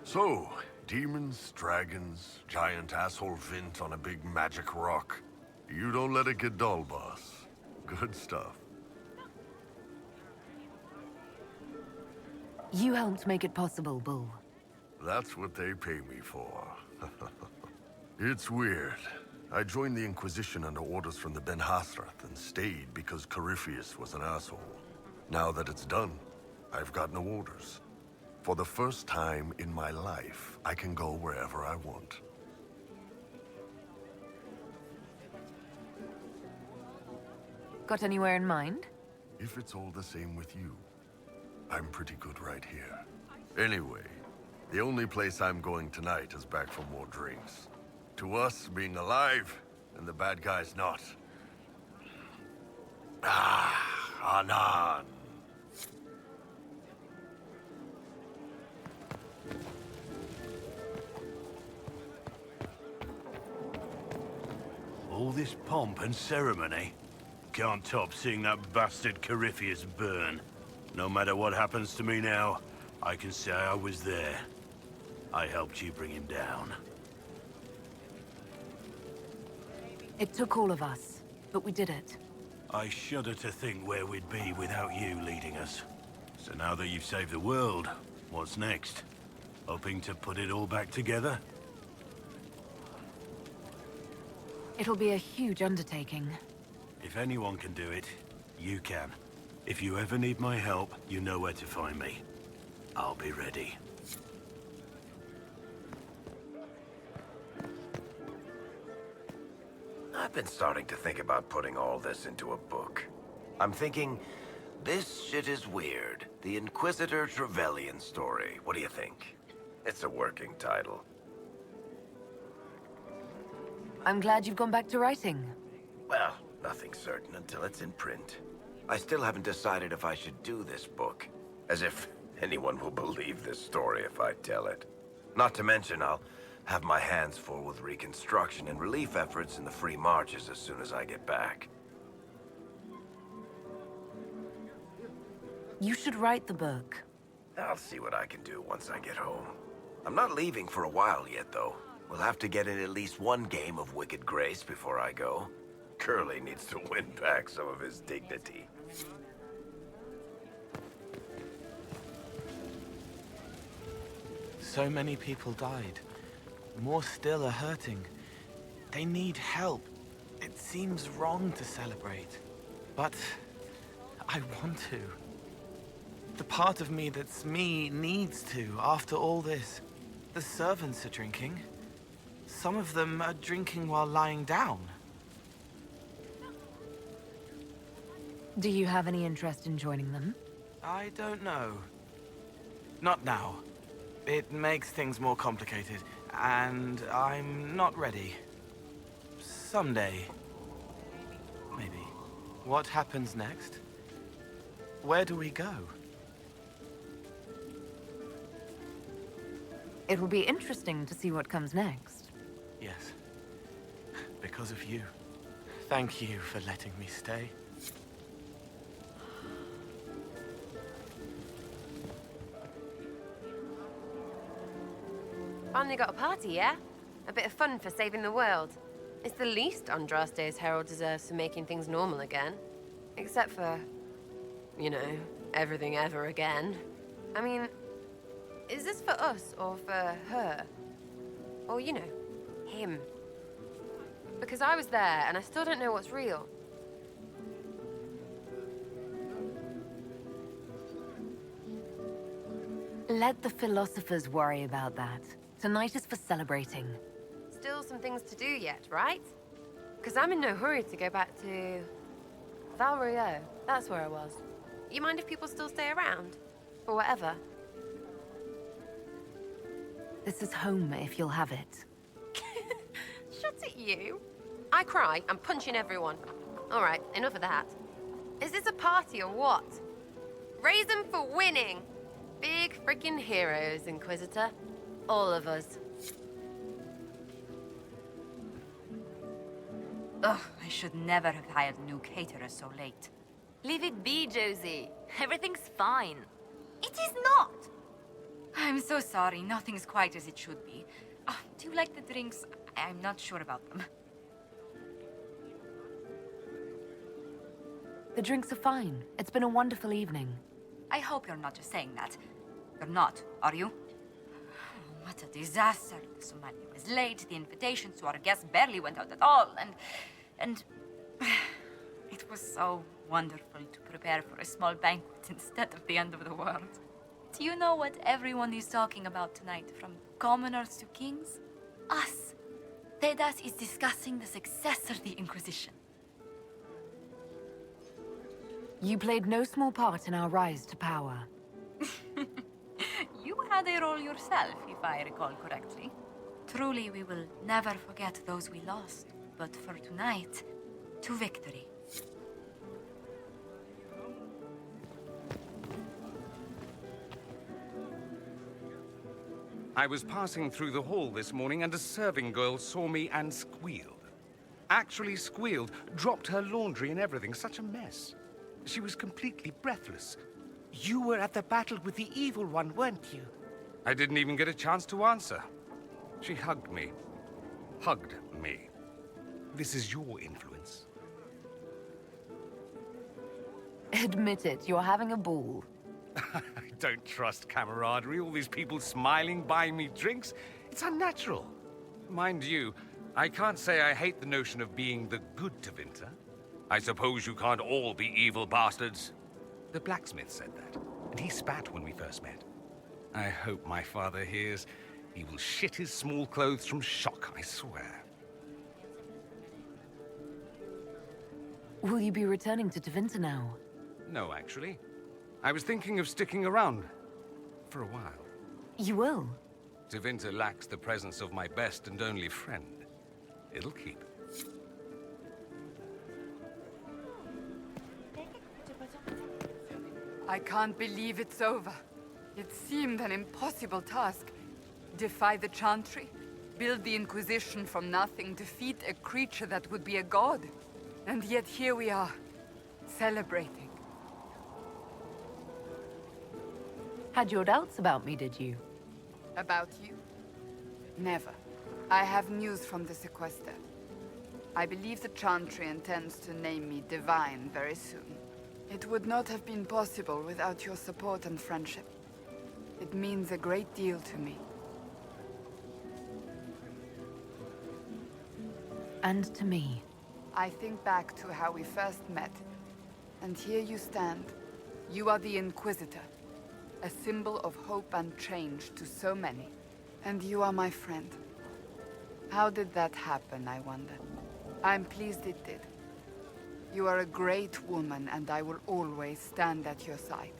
So, demons, dragons, giant asshole Vint on a big magic rock. You don't let it get dull, boss. Good stuff. You helped make it possible, Bull. That's what they pay me for. It's weird. I joined the Inquisition under orders from the Ben Hasrath and stayed because Corypheus was an asshole. Now that it's done, I've got no orders. For the first time in my life, I can go wherever I want. Got anywhere in mind? If it's all the same with you, I'm pretty good right here. Anyway, the only place I'm going tonight is back for more drinks. To us, being alive, and the bad guys not. Anan. All this pomp and ceremony? Can't top seeing that bastard Corypheus burn. No matter what happens to me now, I can say I was there. I helped you bring him down. It took all of us, but we did it. I shudder to think where we'd be without you leading us. So now that you've saved the world, what's next? Hoping to put it all back together? It'll be a huge undertaking. If anyone can do it, you can. If you ever need my help, you know where to find me. I'll be ready. I've been starting to think about putting all this into a book. I'm thinking, this shit is weird. The Inquisitor Trevelyan story. What do you think? It's a working title. I'm glad you've gone back to writing. Well, nothing's certain until it's in print. I still haven't decided if I should do this book. As if anyone will believe this story if I tell it. Not to mention, I'll have my hands full with reconstruction and relief efforts in the free marches as soon as I get back. You should write the book. I'll see what I can do once I get home. I'm not leaving for a while yet, though. We'll have to get in at least one game of Wicked Grace before I go. Curly needs to win back some of his dignity. So many people died. More still are hurting. They need help. It seems wrong to celebrate. But I want to. The part of me that's me needs to, after all this. The servants are drinking. Some of them are drinking while lying down. Do you have any interest in joining them? I don't know. Not now. It makes things more complicated, and I'm not ready. Someday. Maybe. What happens next? Where do we go? It will be interesting to see what comes next. Yes. Because of you. Thank you for letting me stay. Finally got a party, yeah? A bit of fun for saving the world. It's the least Andraste's herald deserves for making things normal again. Except for, you know, everything ever again. I mean, is this for us or for her? Or, you know, him? Because I was there and I still don't know what's real. Let the philosophers worry about that. Tonight is for celebrating. Still some things to do yet, right? Because I'm in no hurry to go back to Valrio. That's where I was. You mind if people still stay around? Or whatever? This is home if you'll have it. Shut it, you. I cry, I'm punching everyone. All right, enough of that. Is this a party or what? Raise them for winning. Big freaking heroes, Inquisitor. All of us. Ugh, I should never have hired new caterers so late. Leave it be, Josie. Everything's fine. It is not! I'm so sorry, nothing's quite as it should be. Do you like the drinks? I'm not sure about them. The drinks are fine. It's been a wonderful evening. I hope you're not just saying that. You're not, are you? What a disaster. The Somali was late, the invitations to our guests barely went out at all, and... It was so wonderful to prepare for a small banquet instead of the end of the world. Do you know what everyone is talking about tonight, from commoners to kings? Us. Tedas is discussing the successor of the Inquisition. You played no small part in our rise to power. You had a role yourself, if I recall correctly. Truly, we will never forget those we lost. But for tonight, to victory. I was passing through the hall this morning and a serving girl saw me and squealed. Actually squealed, dropped her laundry and everything, such a mess. She was completely breathless. You were at the battle with the evil one, weren't you? I didn't even get a chance to answer. She hugged me. Hugged me. This is your influence. Admit it, you're having a ball. I don't trust camaraderie, all these people smiling, buying me drinks. It's unnatural. Mind you, I can't say I hate the notion of being the good Tevinter. I suppose you can't all be evil bastards. The blacksmith said that, and he spat when we first met. I hope my father hears. He will shit his small clothes from shock, I swear. Will you be returning to Tevinter now? No, actually. I was thinking of sticking around for a while. You will? Tevinter lacks the presence of my best and only friend. It'll keep. I can't believe it's over. It seemed an impossible task. Defy the Chantry, build the Inquisition from nothing, defeat a creature that would be a god. And yet here we are, celebrating. Had your doubts about me, did you? About you? Never. I have news from the sequester. I believe the Chantry intends to name me Divine very soon. It would not have been possible without your support and friendship. It means a great deal to me. And to me. I think back to how we first met, and here you stand. You are the Inquisitor, a symbol of hope and change to so many. And you are my friend. How did that happen, I wonder? I'm pleased it did. You are a great woman, and I will always stand at your side.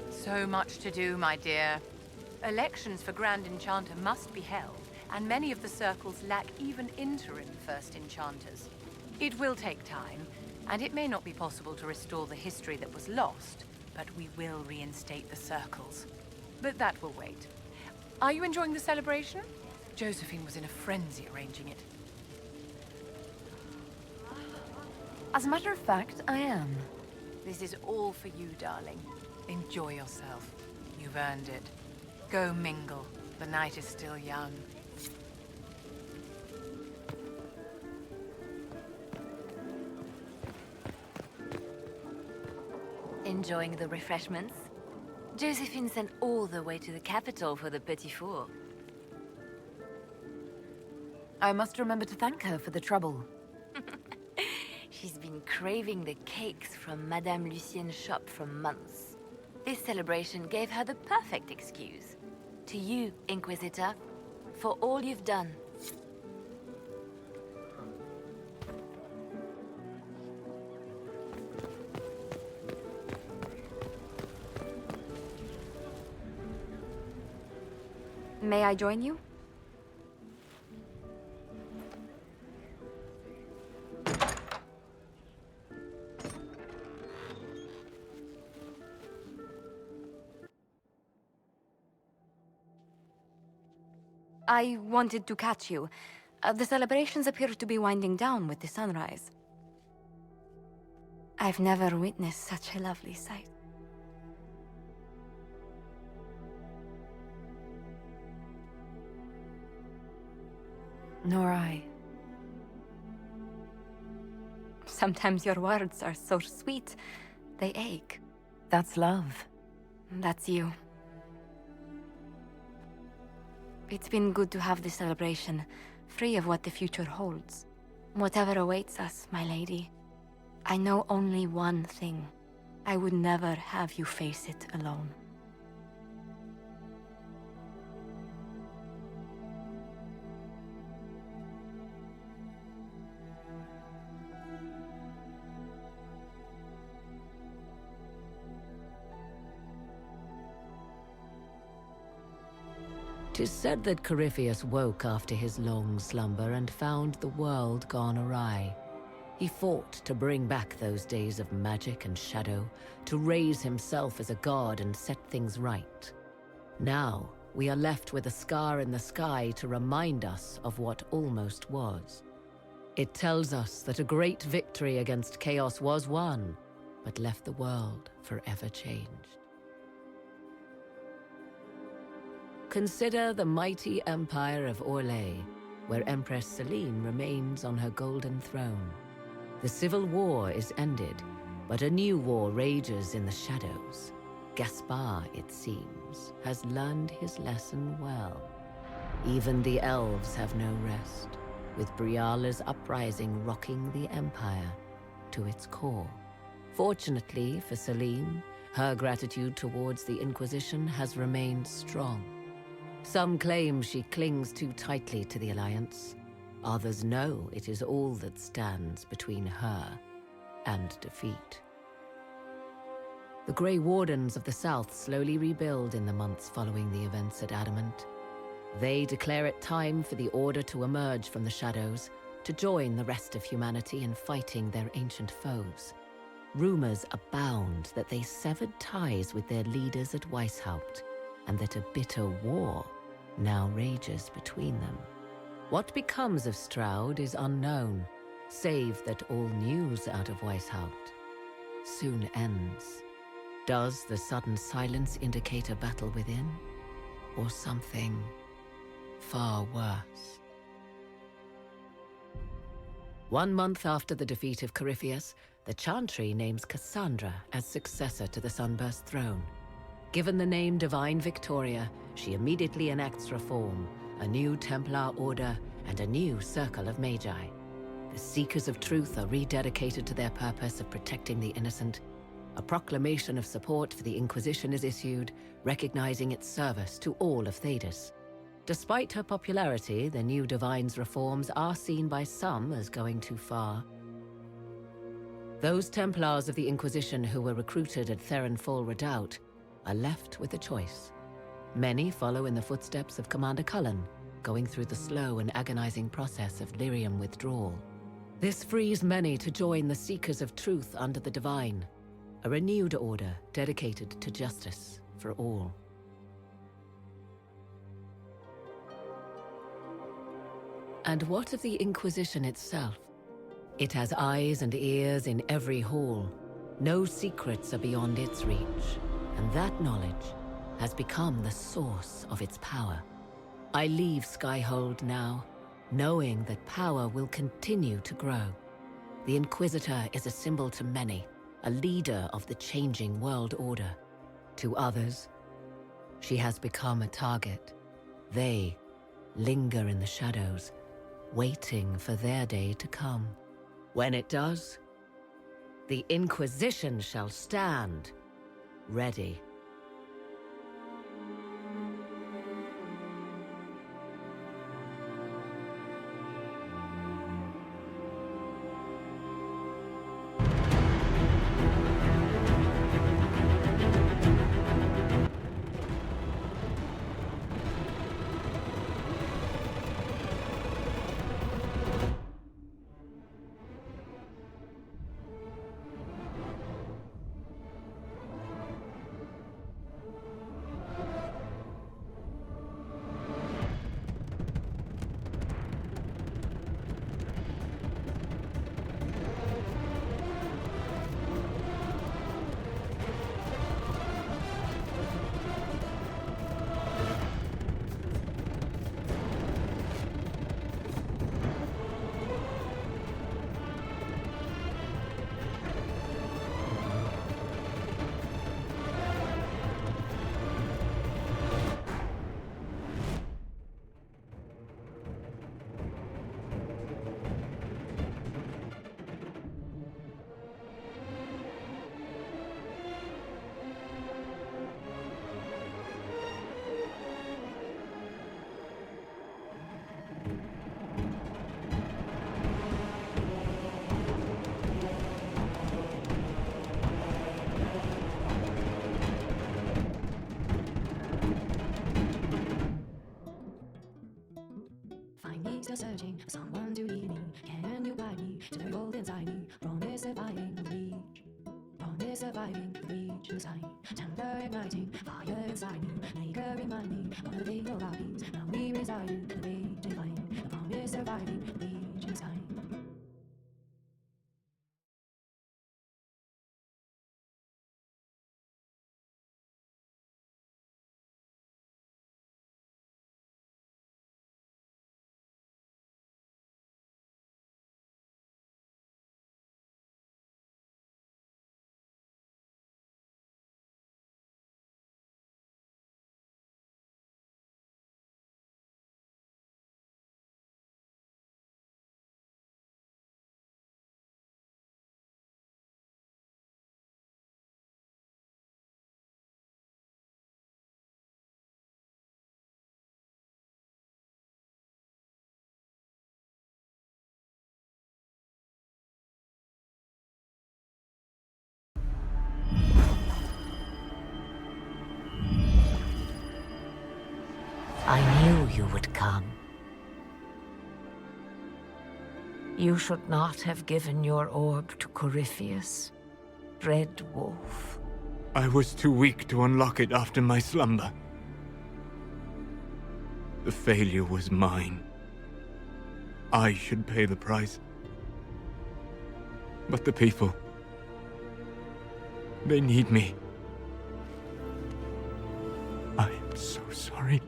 So much to do, my dear. Elections for Grand Enchanter must be held, and many of the circles lack even interim First Enchanters. It will take time, and it may not be possible to restore the history that was lost, but we will reinstate the circles. But that will wait. Are you enjoying the celebration? Josephine was in a frenzy arranging it. As a matter of fact, I am. This is all for you, darling. Enjoy yourself. You've earned it. Go mingle. The night is still young. Enjoying the refreshments? Josephine sent all the way to the capital for the petit four. I must remember to thank her for the trouble. She's been craving the cakes from Madame Lucien's shop for months. This celebration gave her the perfect excuse. To you, Inquisitor, for all you've done. May I join you? I wanted to catch you. The celebrations appear to be winding down with the sunrise. I've never witnessed such a lovely sight. Nor I. Sometimes your words are so sweet, they ache. That's love. That's you. It's been good to have this celebration, free of what the future holds. Whatever awaits us, my lady, I know only one thing. I would never have you face it alone. Tis said that Corypheus woke after his long slumber and found the world gone awry. He fought to bring back those days of magic and shadow, to raise himself as a god and set things right. Now, we are left with a scar in the sky to remind us of what almost was. It tells us that a great victory against chaos was won, but left the world forever changed. Consider the mighty empire of Orlais, where Empress Celine remains on her golden throne. The civil war is ended, but a new war rages in the shadows. Gaspar, it seems, has learned his lesson well. Even the elves have no rest, with Briala's uprising rocking the empire to its core. Fortunately for Celine, her gratitude towards the Inquisition has remained strong. Some claim she clings too tightly to the Alliance. Others know it is all that stands between her and defeat. The Grey Wardens of the South slowly rebuild in the months following the events at Adamant. They declare it time for the Order to emerge from the shadows, to join the rest of humanity in fighting their ancient foes. Rumors abound that they severed ties with their leaders at Weishaupt, and that a bitter war now rages between them. What becomes of Stroud is unknown. save that all news out of Weishaupt soon ends. Does the sudden silence indicate a battle within, or something far worse? 1 month after the defeat of Corypheus, the Chantry names Cassandra as successor to the Sunburst throne. Given the name Divine Victoria, she immediately enacts reform, a new Templar order, and a new circle of magi. The Seekers of Truth are rededicated to their purpose of protecting the innocent. A proclamation of support for the Inquisition is issued, recognizing its service to all of Thedas. Despite her popularity, the new Divine's reforms are seen by some as going too far. Those Templars of the Inquisition who were recruited at Therenfall Redoubt are left with a choice. Many follow in the footsteps of Commander Cullen, going through the slow and agonizing process of lyrium withdrawal. This frees many to join the Seekers of Truth under the Divine, a renewed order dedicated to justice for all. And what of the Inquisition itself? It has eyes and ears in every hall. No secrets are beyond its reach, and that knowledge has become the source of its power. I leave Skyhold now, knowing that power will continue to grow. The Inquisitor is a symbol to many, a leader of the changing world order. To others, she has become a target. They linger in the shadows, waiting for their day to come. When it does, the Inquisition shall stand ready. Still searching for someone to lead me. Can you guide me to the gold inside me? Promise surviving the reach. Promise surviving the reach of the sign. Temper igniting fire inside me. Make her remind me of the fatal bodies. Now we reside in the great divine. The promise surviving the reach of the sign. I knew you would come. You should not have given your orb to Corypheus, Red Wolf. I was too weak to unlock it after my slumber. The failure was mine. I should pay the price. But the people... they need me. I am so sorry.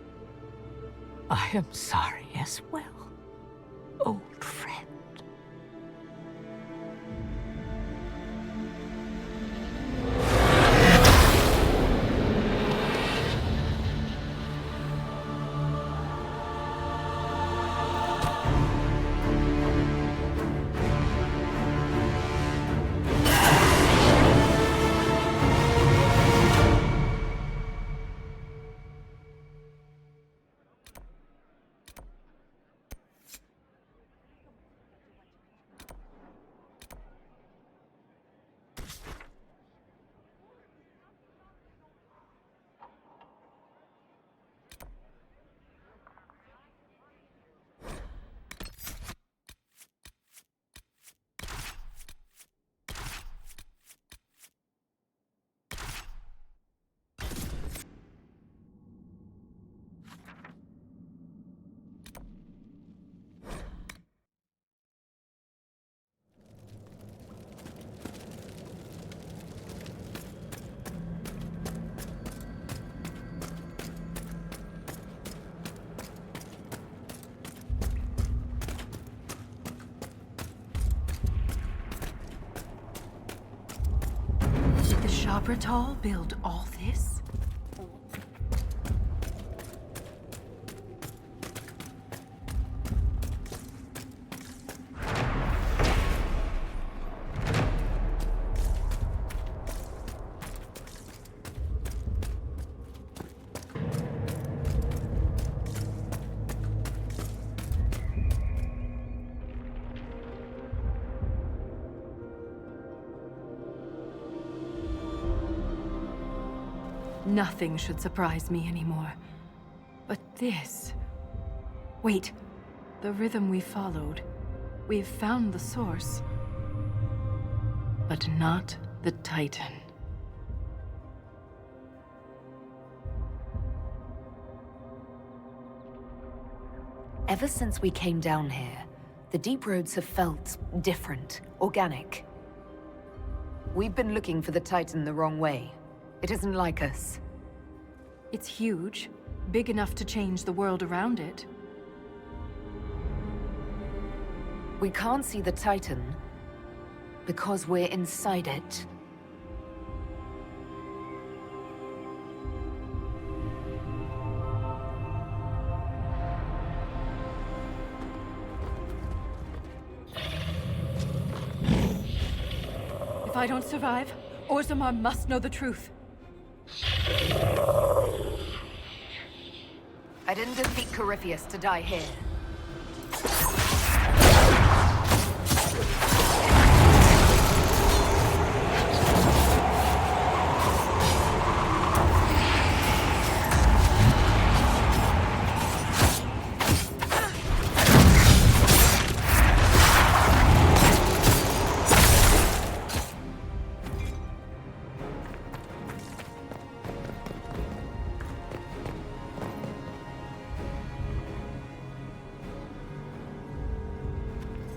I am sorry as well, old friend. Did the Shabratal build all this? Nothing should surprise me anymore. But this... Wait. The rhythm we followed. We've found the source. But not the Titan. Ever since we came down here, the deep roads have felt different, organic. We've been looking for the Titan the wrong way. It isn't like us. It's huge, big enough to change the world around it. We can't see the Titan because we're inside it. If I don't survive, Orzammar must know the truth. I didn't defeat Corypheus to die here.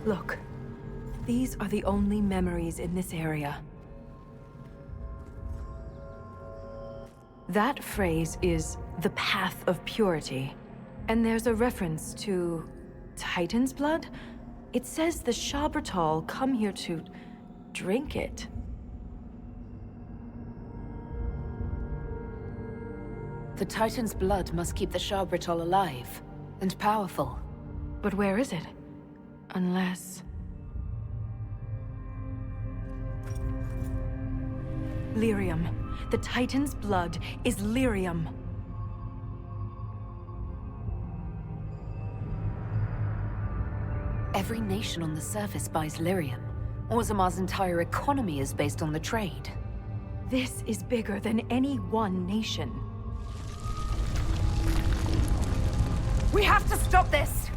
Look, these are the only memories in this area. That phrase is the path of purity. And there's a reference to Titan's blood? It says the Shabratal come here to drink it. The Titan's blood must keep the Shabratal alive and powerful. But where is it? Unless... Lyrium. The Titan's blood is lyrium. Every nation on the surface buys lyrium. Orzammar's entire economy is based on the trade. This is bigger than any one nation. We have to stop this!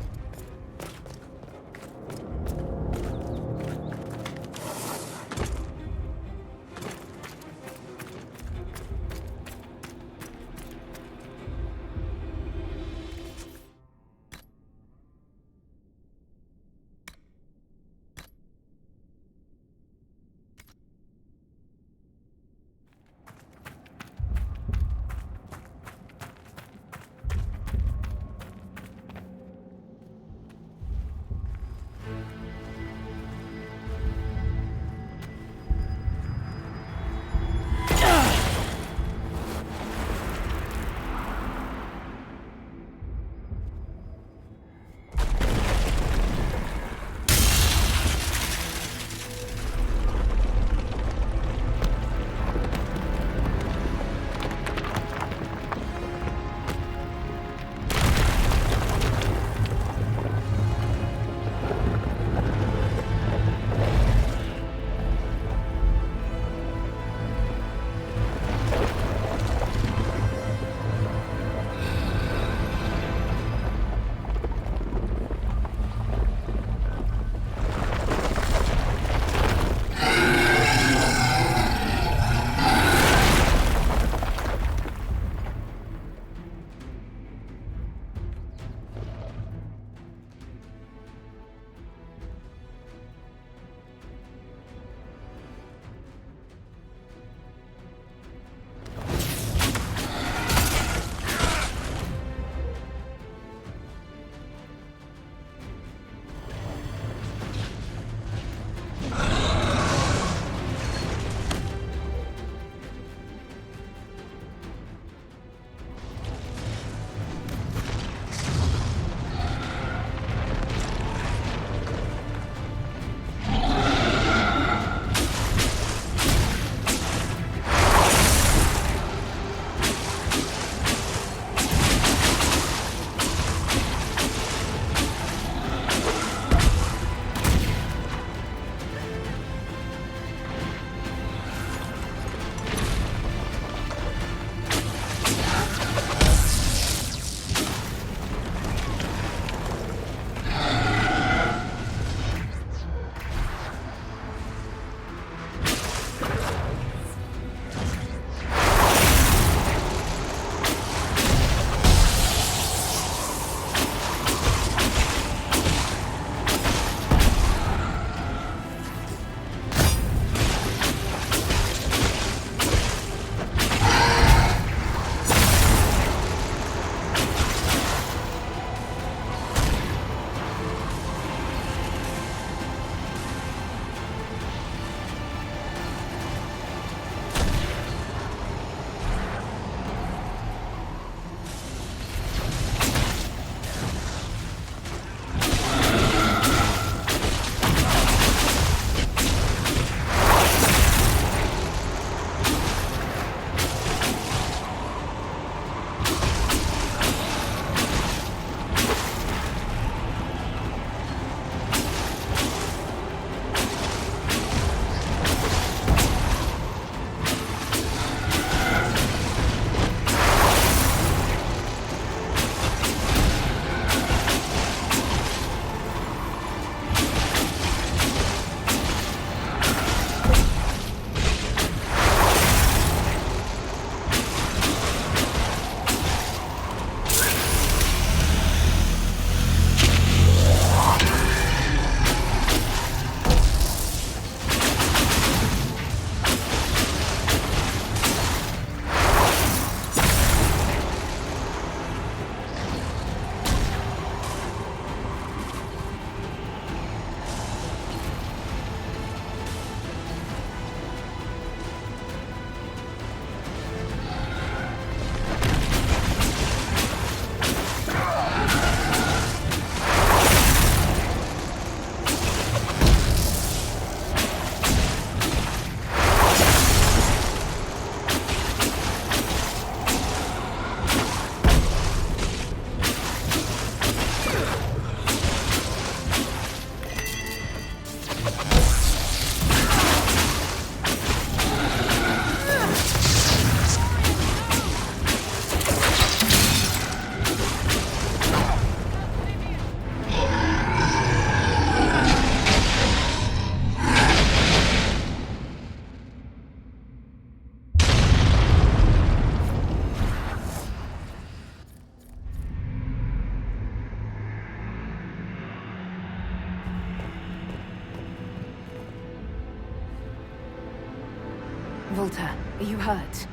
Volta, are you hurt?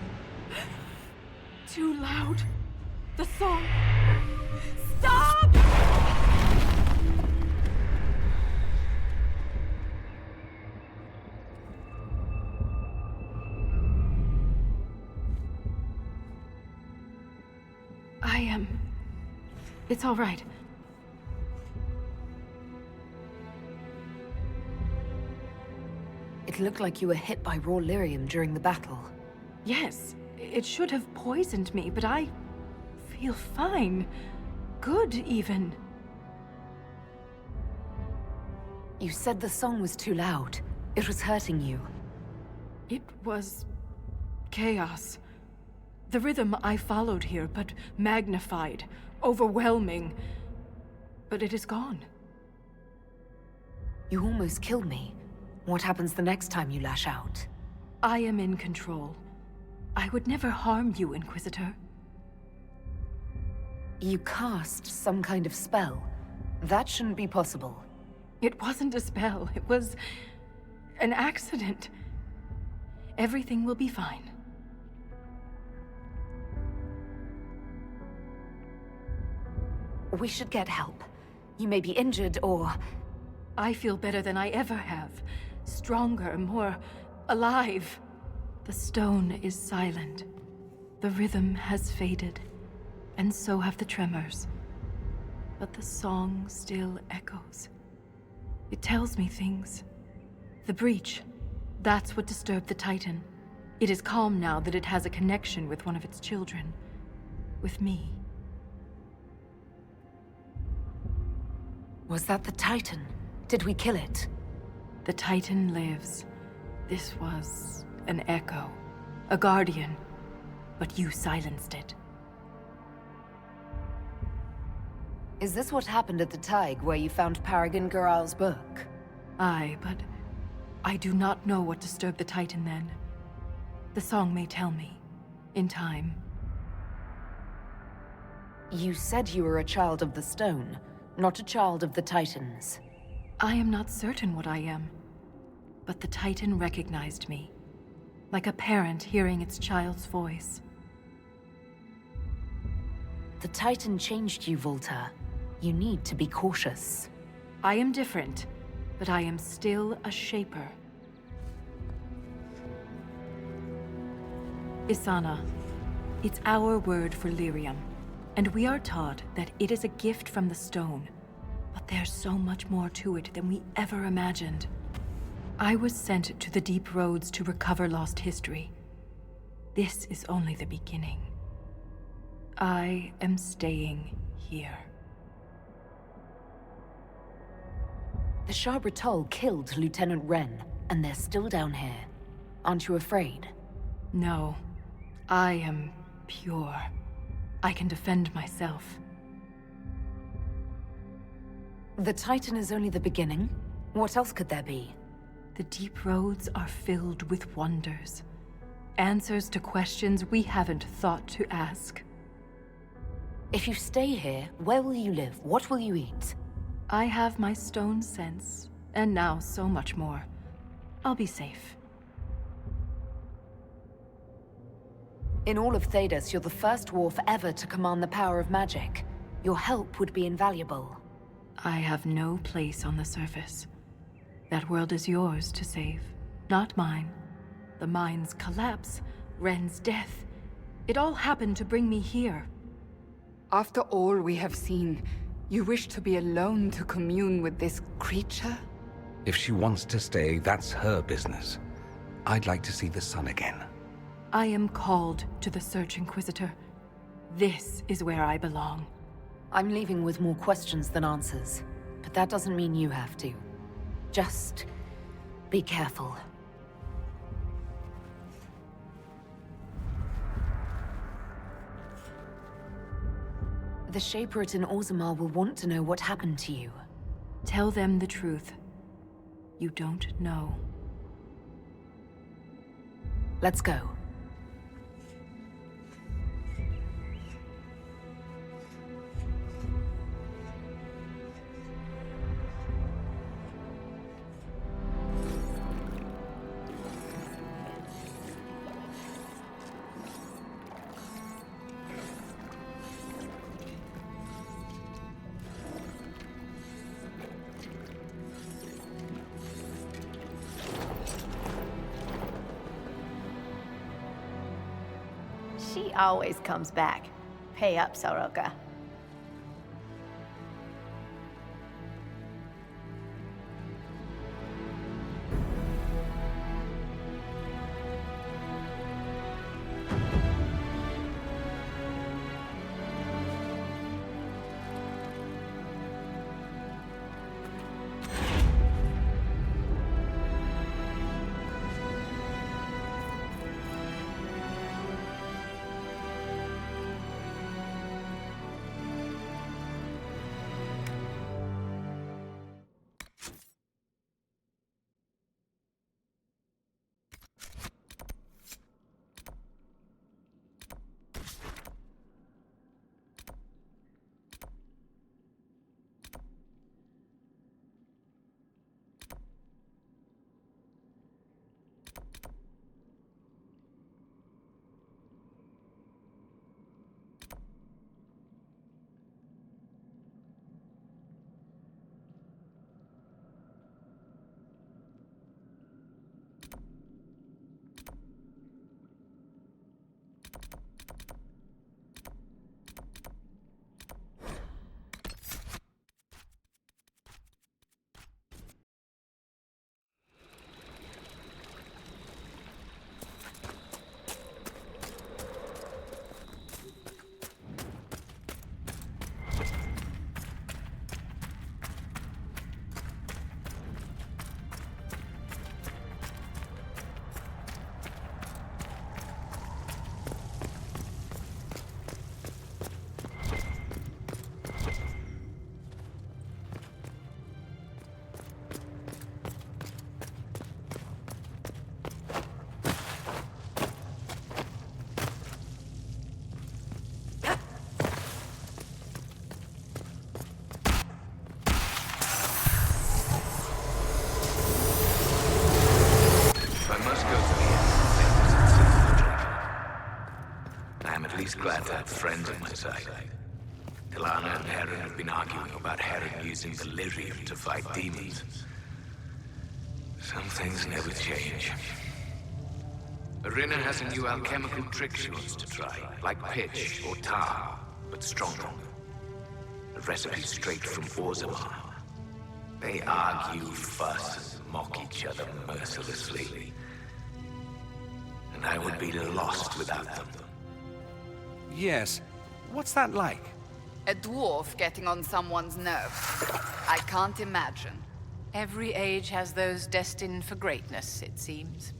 Too loud. The song. Stop! It's all right. It looked like you were hit by raw lyrium during the battle. Yes, it should have poisoned me, but I feel fine. Good, even. You said the song was too loud. It was hurting you. It was chaos. The rhythm I followed here, but magnified, overwhelming. But it is gone. You almost killed me. What happens the next time you lash out? I am in control. I would never harm you, Inquisitor. You cast some kind of spell. That shouldn't be possible. It wasn't a spell. It was an accident. Everything will be fine. We should get help. You may be injured or... I feel better than I ever have. Stronger, more alive. The stone is silent. The rhythm has faded, and so have the tremors. But the song still echoes. It tells me things. The breach, that's what disturbed the Titan. It is calm now that it has a connection with one of its children. With me. Was that the Titan? Did we kill it? The Titan lives. This was an echo. A guardian. But you silenced it. Is this what happened at the Tig, where you found Paragon Garal's book? Aye, but I do not know what disturbed the Titan then. The song may tell me. In time. You said you were a child of the stone, not a child of the Titans. I am not certain what I am. But the Titan recognized me. Like a parent hearing its child's voice. The Titan changed you, Volta. You need to be cautious. I am different, but I am still a shaper. Isana. It's our word for lyrium, and we are taught that it is a gift from the stone. But there's so much more to it than we ever imagined. I was sent to the deep roads to recover lost history. This is only the beginning. I am staying here. The Sharbratol killed Lieutenant Wren, and they're still down here. Aren't you afraid? No. I am pure. I can defend myself. The Titan is only the beginning. What else could there be? The deep roads are filled with wonders. Answers to questions we haven't thought to ask. If you stay here, where will you live? What will you eat? I have my stone sense, and now so much more. I'll be safe. In all of Thedas, you're the first dwarf ever to command the power of magic. Your help would be invaluable. I have no place on the surface. That world is yours to save, not mine. The mine's collapse, Wren's death. It all happened to bring me here. After all we have seen, you wish to be alone to commune with this creature? If she wants to stay, that's her business. I'd like to see the sun again. I am called to the search, Inquisitor. This is where I belong. I'm leaving with more questions than answers, but that doesn't mean you have to. Just be careful. The Shaperate in Orzammar will want to know what happened to you. Tell them the truth. You don't know. Let's go. always comes back. Pay up, Soroka. Glad to have friends on my side. Ilana and Heron have been arguing about Heron using the lyrium to fight demons. Some things never change. Arena has a new alchemical trick she wants to try, like pitch or tar, but stronger. A recipe straight from Orzammar. They argue, fuss, and mock each other mercilessly. And I would be lost without them. Yes. What's that like? A dwarf getting on someone's nerves. I can't imagine. Every age has those destined for greatness, it seems.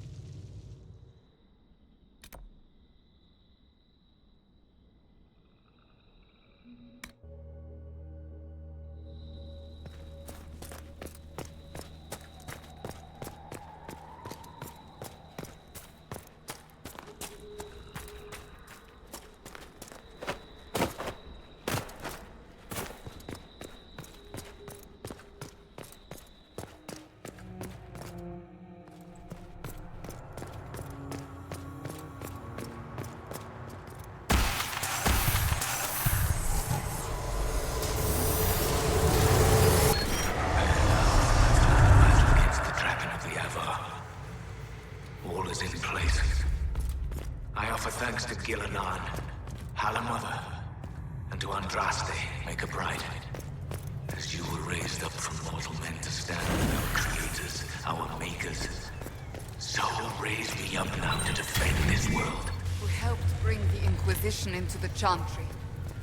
Into the Chantry,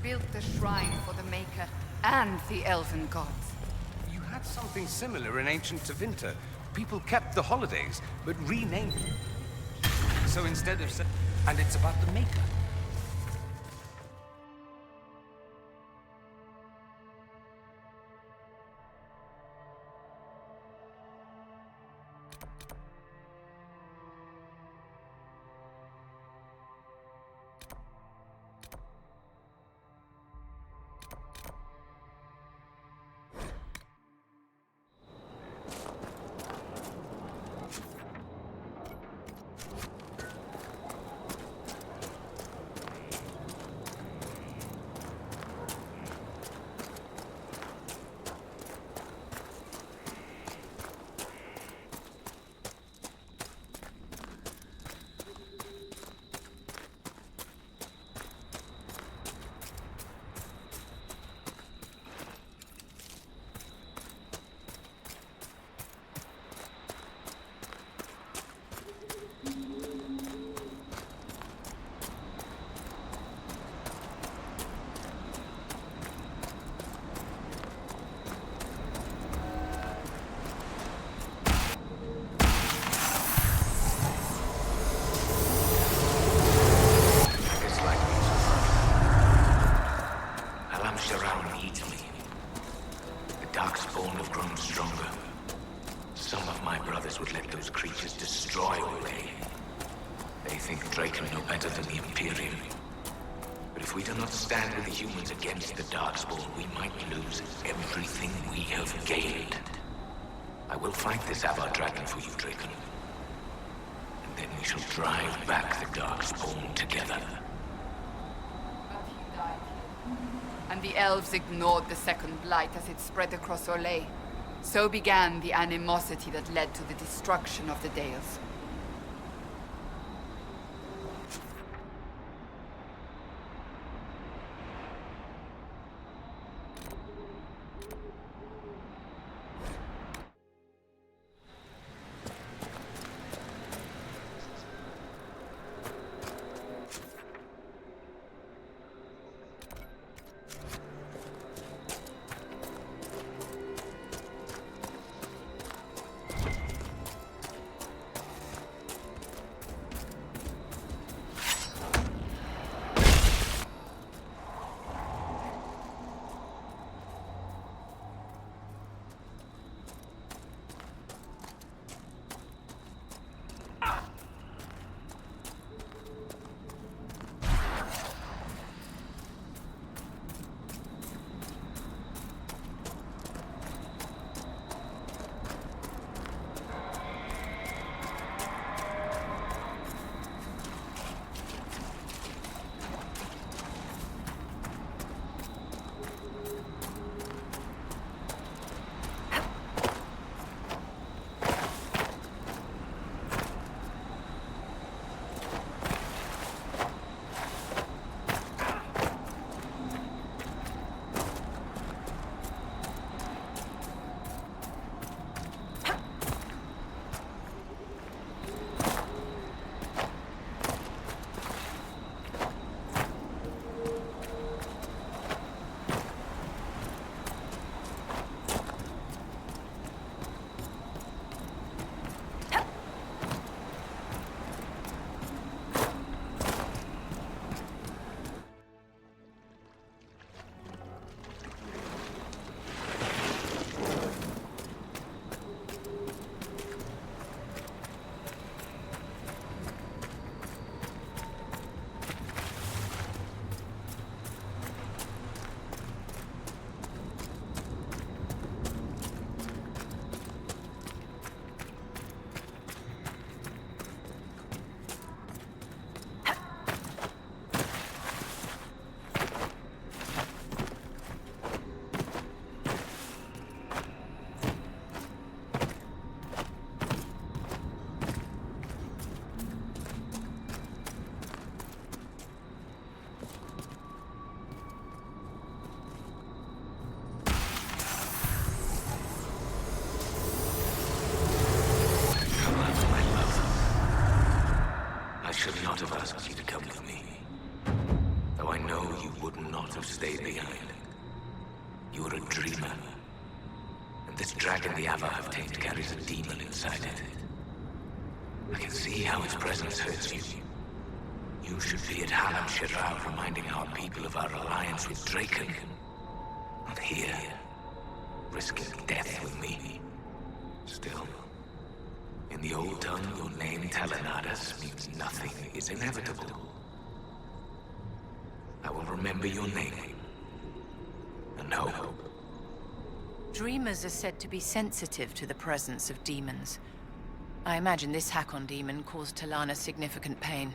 built the shrine for the Maker and the Elven gods. You had something similar in ancient Tevinter. People kept the holidays, but renamed them. So instead of... And it's about the Maker. some of my brothers would let those creatures destroy Orlais. They think Draken no better than the Imperium. But if we do not stand with the humans against the Darkspawn, we might lose everything we have gained. I will fight this Avar Dragon for you, Draken. And then we shall drive back the Darkspawn together. And the elves ignored the second blight as it spread across Orlais. So began the animosity that led to the destruction of the Dales. Not have asked you to come with me. Though I know you would not have stayed behind. You are a dreamer. And this dragon the Avar have tamed carries a demon inside it. I can see how its presence hurts you. You should be at Halam Shiral reminding our people of our alliance with Draken. Not here, risking death with me. Still, in the old tongue, your name, Telenadas, means nothing is inevitable. I will remember your name. And hope. Dreamers are said to be sensitive to the presence of demons. I imagine this Hakon demon caused Talana significant pain.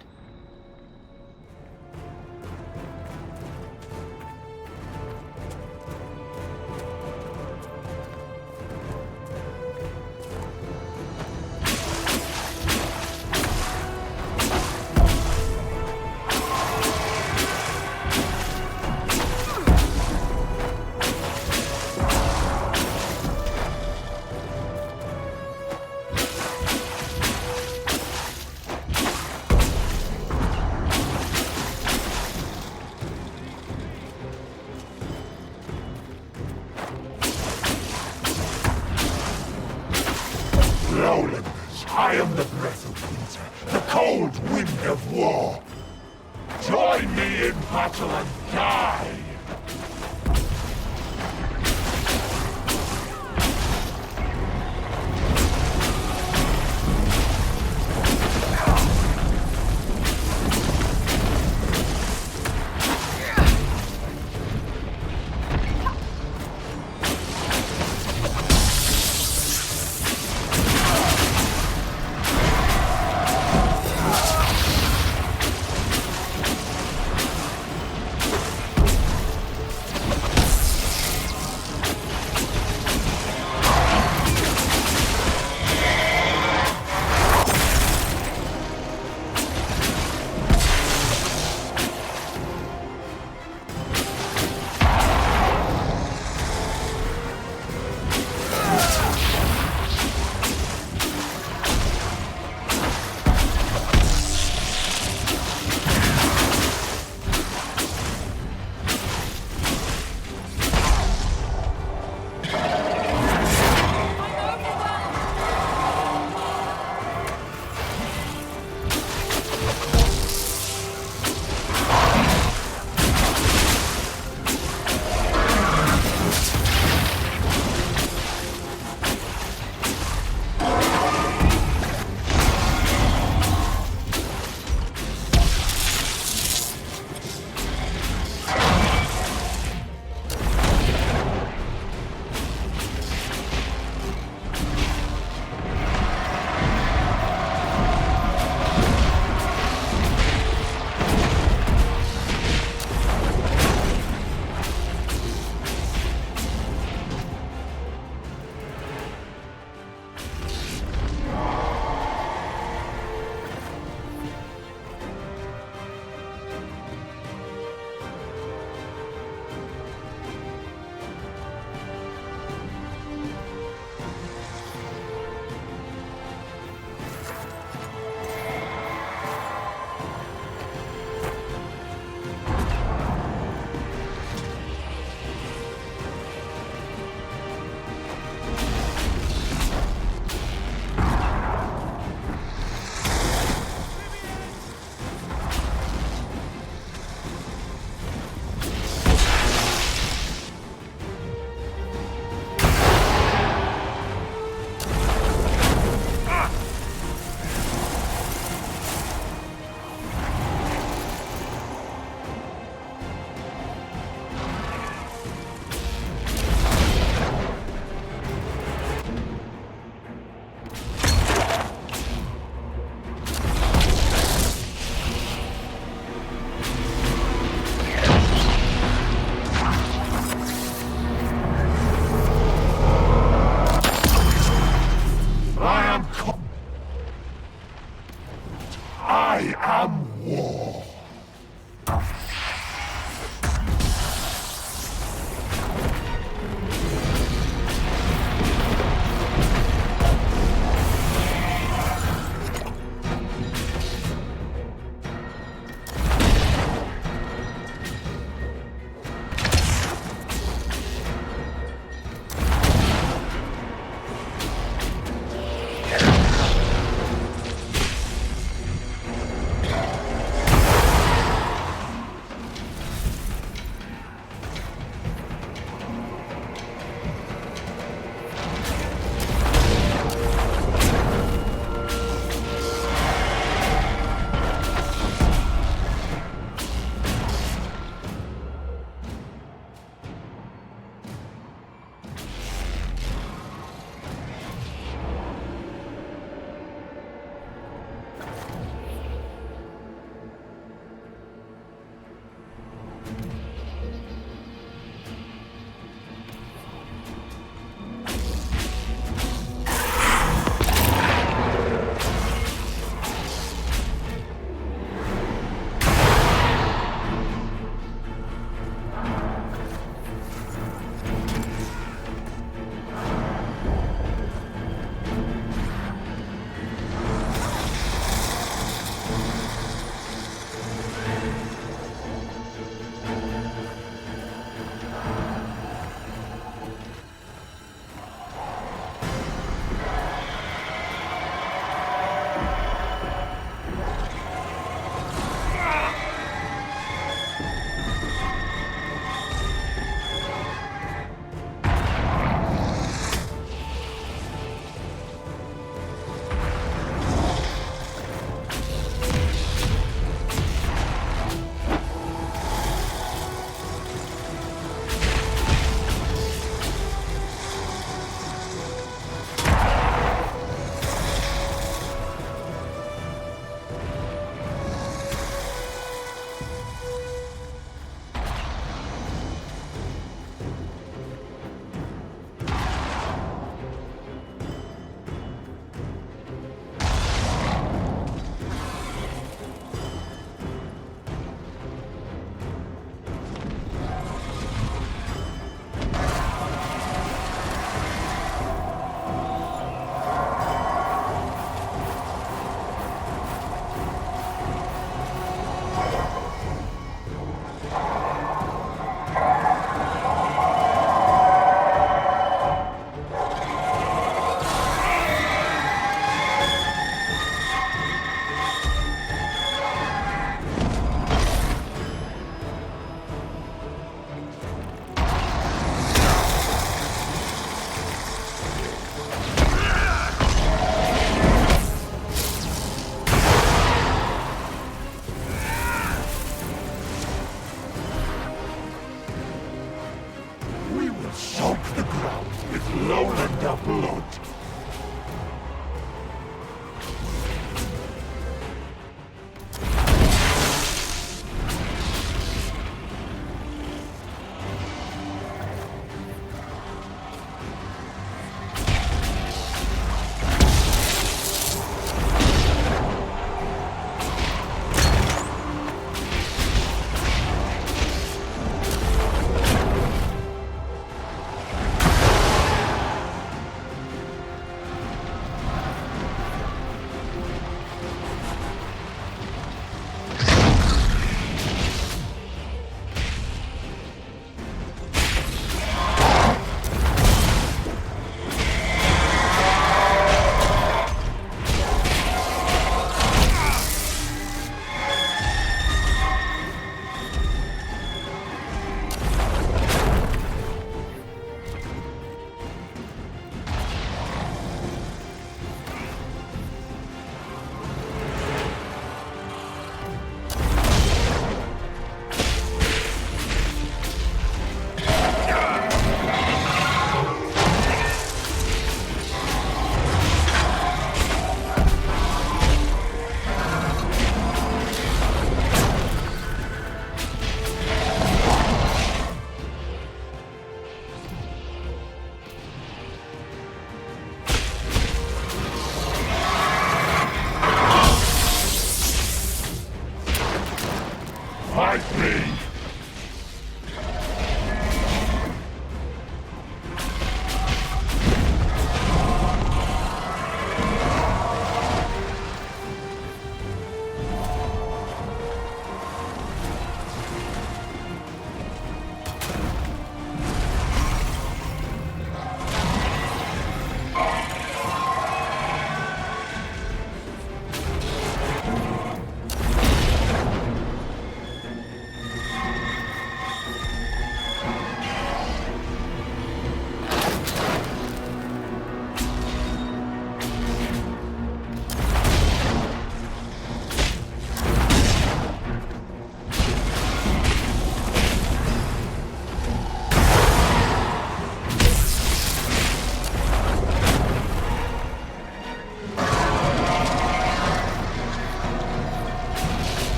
I am the breath of winter, the cold wind of war. Join me in battle and die!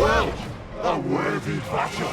Well, a worthy battle.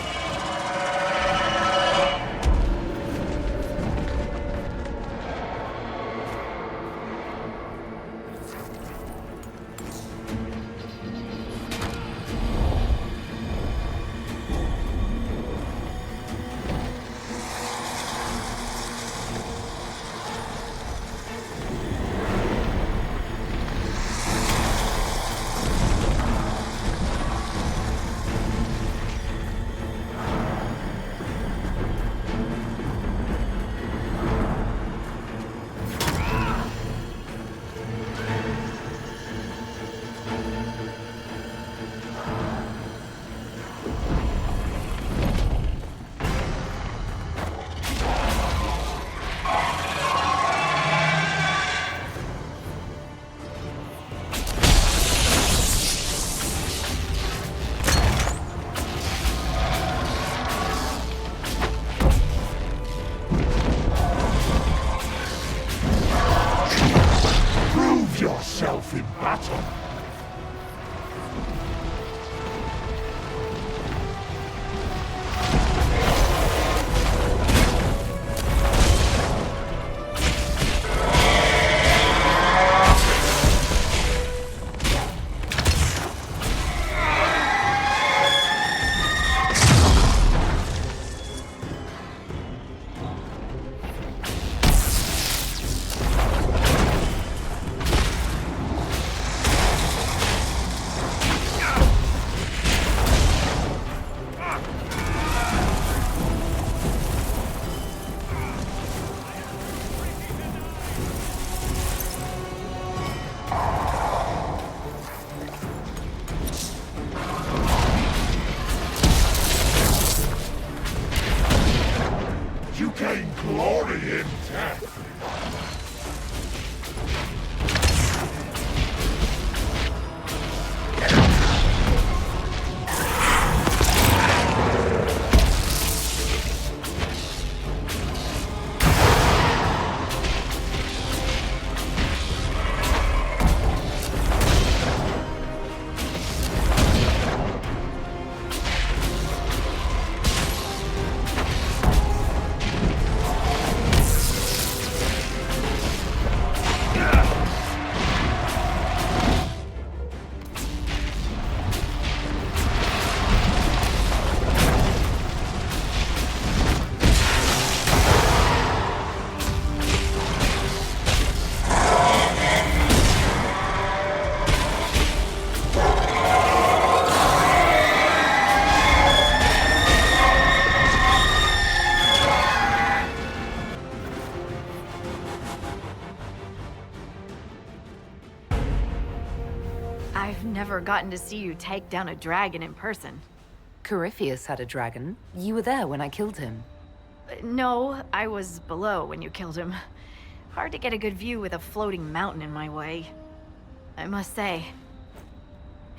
Yourself in battle. Glory in death! I've never gotten to see you take down a dragon in person. Corypheus had a dragon. You were there when I killed him. No, I was below when you killed him. Hard to get a good view with a floating mountain in my way. I must say,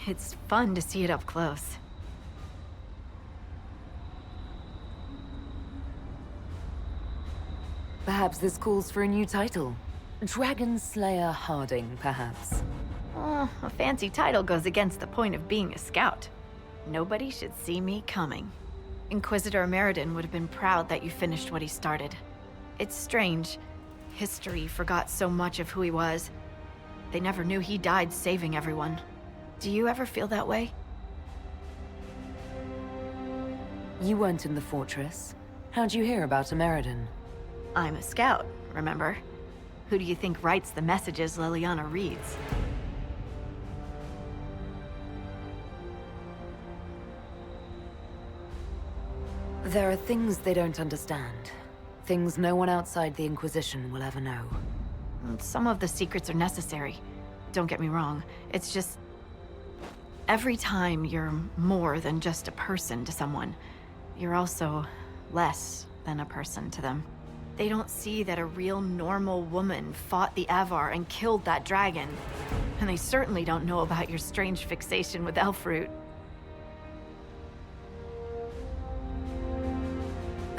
it's fun to see it up close. Perhaps this calls for a new title. Dragon Slayer Harding, perhaps. Oh, a fancy title goes against the point of being a scout. Nobody should see me coming. Inquisitor Meriden would have been proud that you finished what he started. It's strange. History forgot so much of who he was. They never knew he died saving everyone. Do you ever feel that way? You weren't in the fortress. How'd you hear about Meriden? I'm a scout, remember? Who do you think writes the messages Liliana reads? There are things they don't understand. Things no one outside the Inquisition will ever know. Some of the secrets are necessary. Don't get me wrong. It's just... every time you're more than just a person to someone, you're also less than a person to them. They don't see that a real normal woman fought the Avar and killed that dragon. And they certainly don't know about your strange fixation with Elfroot.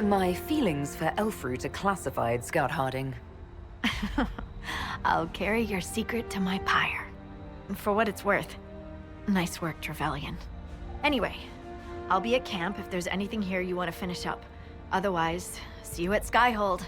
My feelings for Elfroot are classified, Scout Harding. I'll carry your secret to my pyre. For what it's worth, nice work, Trevelyan. Anyway, I'll be at camp if there's anything here you want to finish up. Otherwise, see you at Skyhold.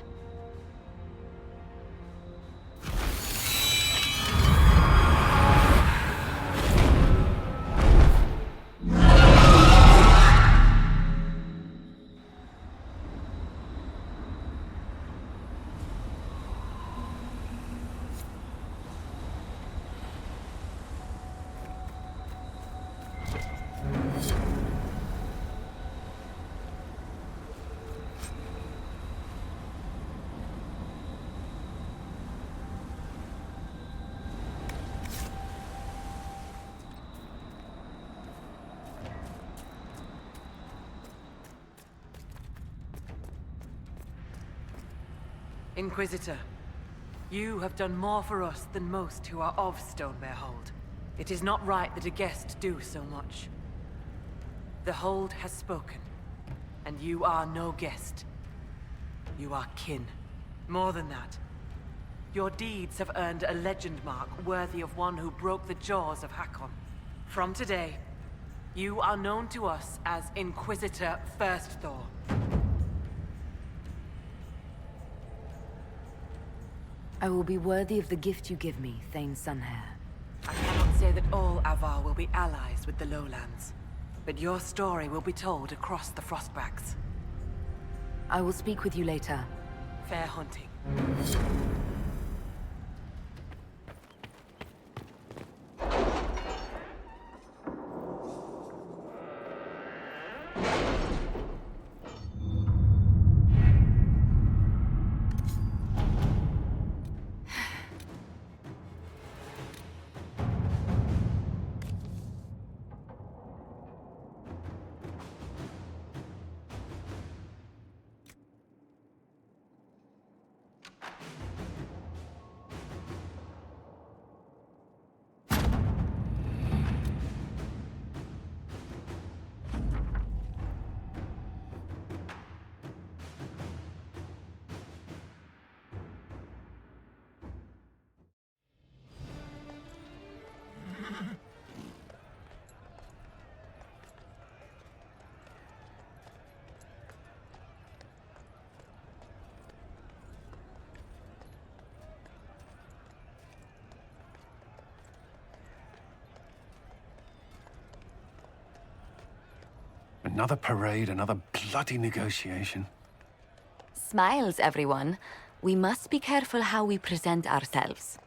Inquisitor, you have done more for us than most who are of Stonebear Hold. It is not right that a guest do so much. The Hold has spoken, and you are no guest. You are kin. More than that, your deeds have earned a legend mark worthy of one who broke the jaws of Hakon. From today, you are known to us as Inquisitor First Thor. I will be worthy of the gift you give me, Thane Sunhair. I cannot say that all Avar will be allies with the Lowlands, but your story will be told across the Frostbacks. I will speak with you later. Fair hunting. Another parade, another bloody negotiation. Smiles, everyone. We must be careful how we present ourselves.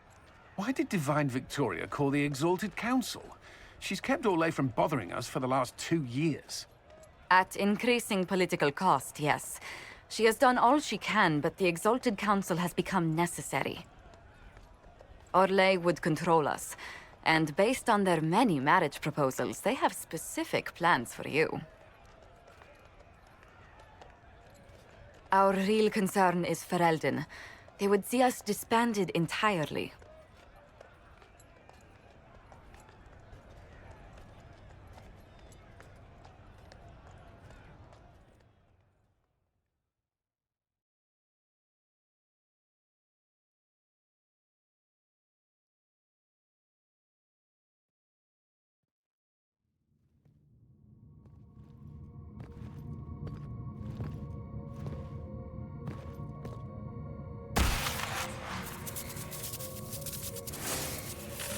Why did Divine Victoria call the Exalted Council? She's kept Orlais from bothering us for the last 2 years. At increasing political cost, yes. She has done all she can, but the Exalted Council has become necessary. Orlais would control us, and based on their many marriage proposals, they have specific plans for you. Our real concern is Ferelden. They would see us disbanded entirely.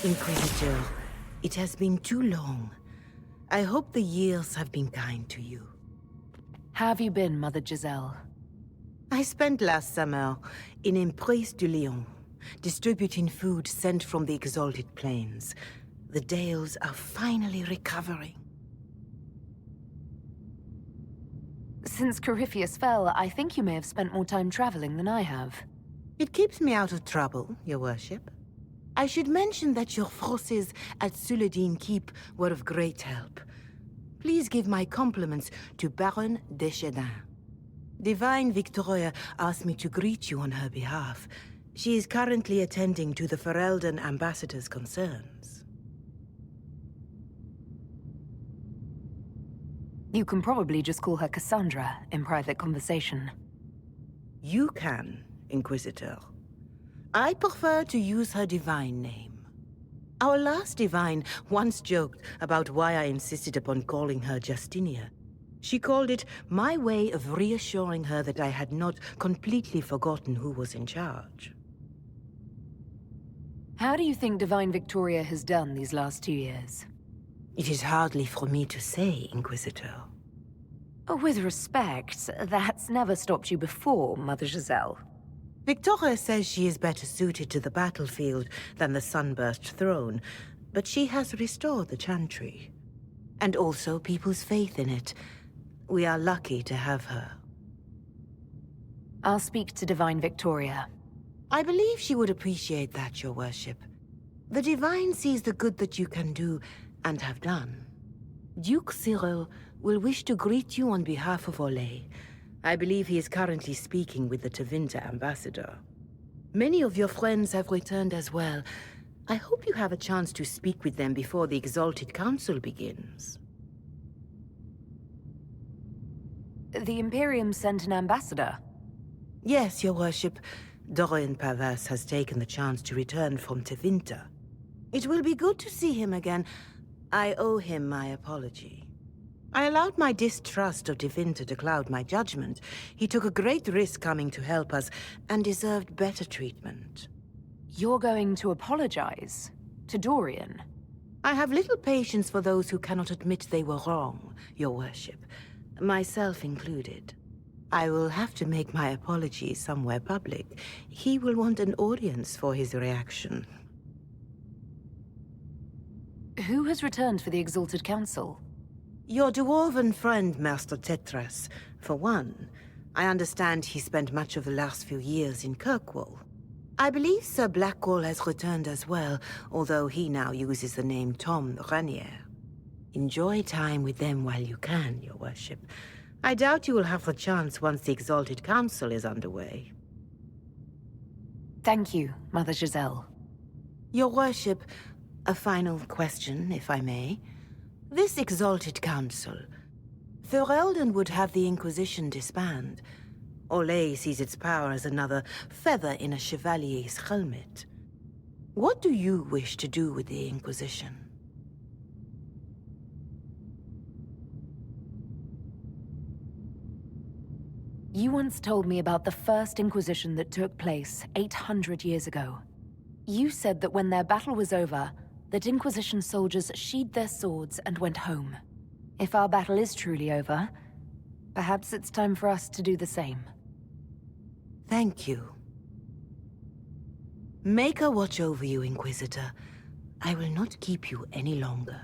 Inquisitor, it has been too long. I hope the years have been kind to you. How have you been, Mother Giselle? I spent last summer in Empresse de Lyon, distributing food sent from the Exalted Plains. The Dales are finally recovering. Since Corypheus fell, I think you may have spent more time traveling than I have. It keeps me out of trouble, Your Worship. I should mention that your forces at Suladin Keep were of great help. Please give my compliments to Baron Deschedin. Divine Victoria asked me to greet you on her behalf. She is currently attending to the Ferelden ambassador's concerns. You can probably just call her Cassandra in private conversation. You can, Inquisitor. I prefer to use her divine name. Our last divine once joked about why I insisted upon calling her Justinia. She called it my way of reassuring her that I had not completely forgotten who was in charge. How do you think Divine Victoria has done these last 2 years? It is hardly for me to say, Inquisitor. Oh, with respect, that's never stopped you before, Mother Giselle. Victoria says she is better suited to the battlefield than the Sunburst throne, but she has restored the Chantry. And also people's faith in it. We are lucky to have her. I'll speak to Divine Victoria. I believe she would appreciate that, Your Worship. The Divine sees the good that you can do, and have done. Duke Cyril will wish to greet you on behalf of Olay. I believe he is currently speaking with the Tevinter ambassador. Many of your friends have returned as well. I hope you have a chance to speak with them before the Exalted Council begins. The Imperium sent an ambassador? Yes, Your Worship. Dorian Pavas has taken the chance to return from Tevinter. It will be good to see him again. I owe him my apology. I allowed my distrust of Tevinter to cloud my judgment. He took a great risk coming to help us, and deserved better treatment. You're going to apologize? To Dorian? I have little patience for those who cannot admit they were wrong, Your Worship. Myself included. I will have to make my apologies somewhere public. He will want an audience for his reaction. Who has returned for the Exalted Council? Your dwarven friend, Master Tetras, for one. I understand he spent much of the last few years in Kirkwall. I believe Sir Blackwall has returned as well, although he now uses the name Tom Ranier. Enjoy time with them while you can, Your Worship. I doubt you will have the chance once the Exalted Council is underway. Thank you, Mother Giselle. Your Worship, a final question, if I may. This Exalted Council, Ferelden would have the Inquisition disband. Olay sees its power as another feather in a chevalier's helmet. What do you wish to do with the Inquisition? You once told me about the first Inquisition that took place 800 years ago. You said that when their battle was over, that Inquisition soldiers sheathed their swords and went home. If our battle is truly over, perhaps it's time for us to do the same. Thank you. Maker watch over you, Inquisitor. I will not keep you any longer.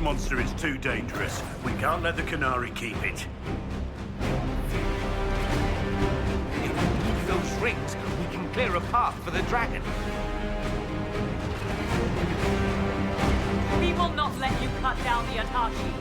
Monster is too dangerous. We can't let the Canary keep it. If we move those rings, we can clear a path for the dragon. We will not let you cut down the Atashi.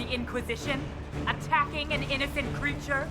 the Inquisition? Attacking an innocent creature?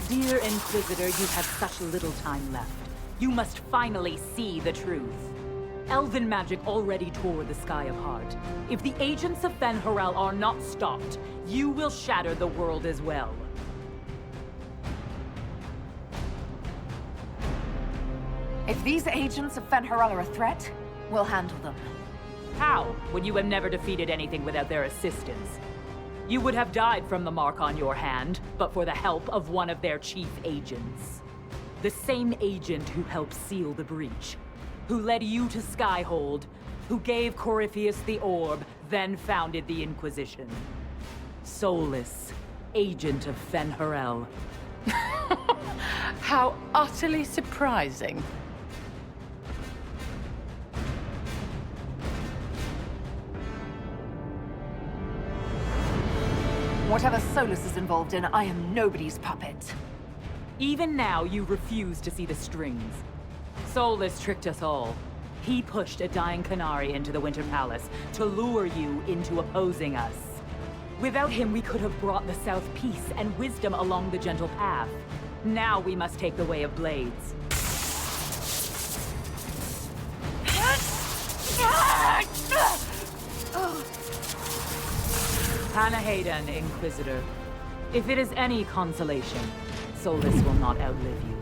Dear Inquisitor, you have such little time left. You must finally see the truth. Elven magic already tore the sky apart. If the agents of Fen'Harel are not stopped, you will shatter the world as well. If these agents of Fen'Harel are a threat, we'll handle them. How, when you have never defeated anything without their assistance? You would have died from the mark on your hand, but for the help of one of their chief agents. The same agent who helped seal the breach, who led you to Skyhold, who gave Corypheus the orb, then founded the Inquisition. Soulless, agent of Fen'Harel. How utterly surprising. Whatever Solus is involved in, I am nobody's puppet. Even now, you refuse to see the strings. Solus tricked us all. He pushed a dying Qunari into the Winter Palace to lure you into opposing us. Without him, we could have brought the South peace and wisdom along the gentle path. Now we must take the way of blades. Hannah Hayden, Inquisitor. If it is any consolation, Solus will not outlive you.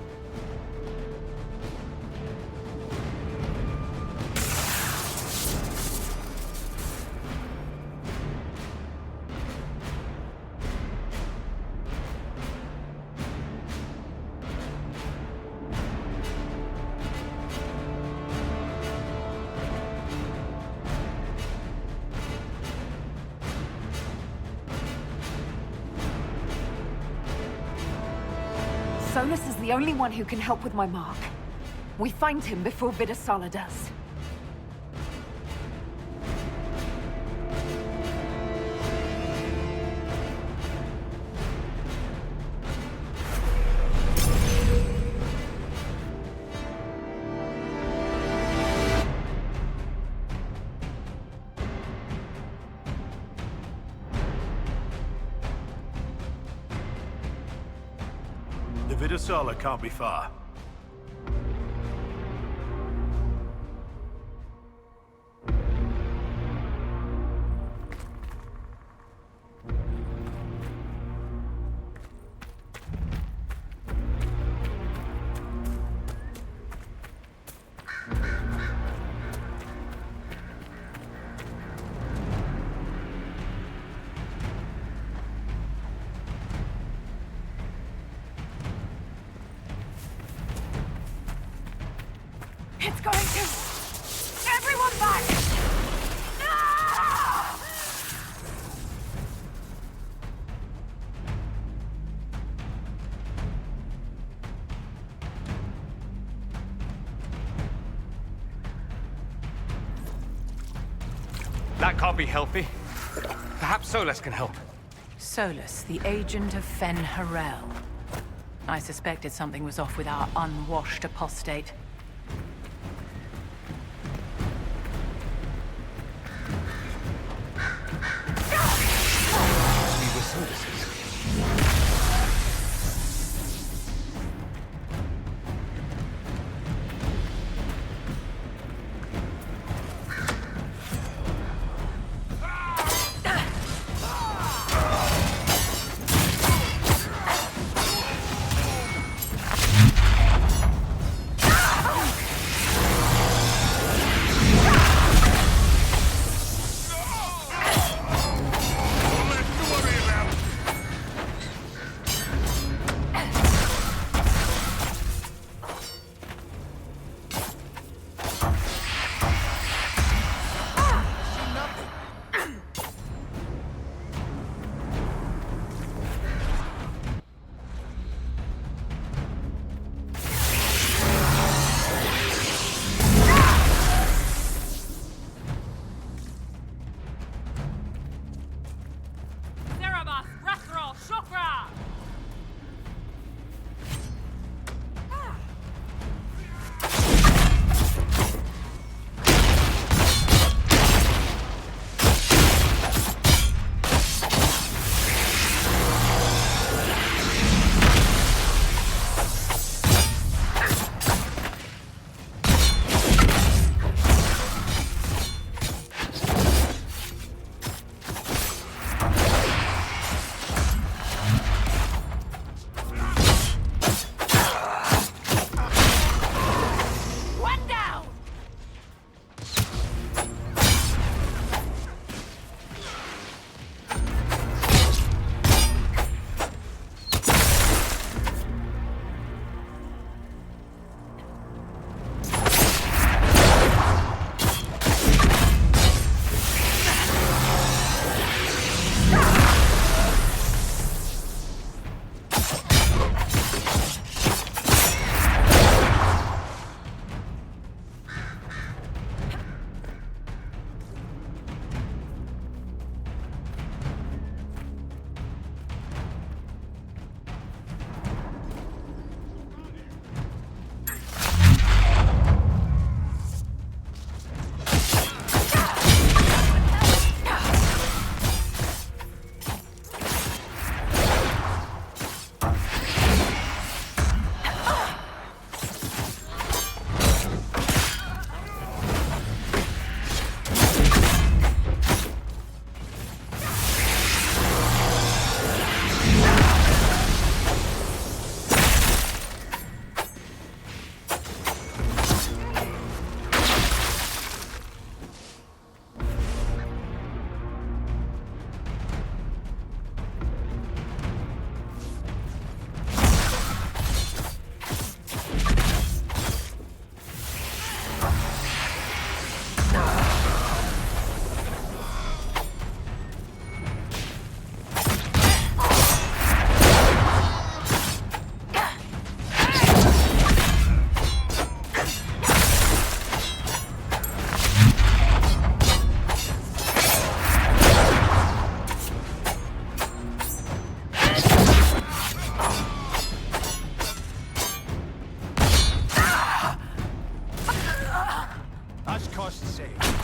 Solus is the only one who can help with my mark. We find him before Vidasala does. The Vidasala can't be far. It's going to... Everyone back! Ah! That can't be healthy. Perhaps Solus can help. Solus, the agent of Fen Harel. I suspected something was off with our unwashed apostate. say.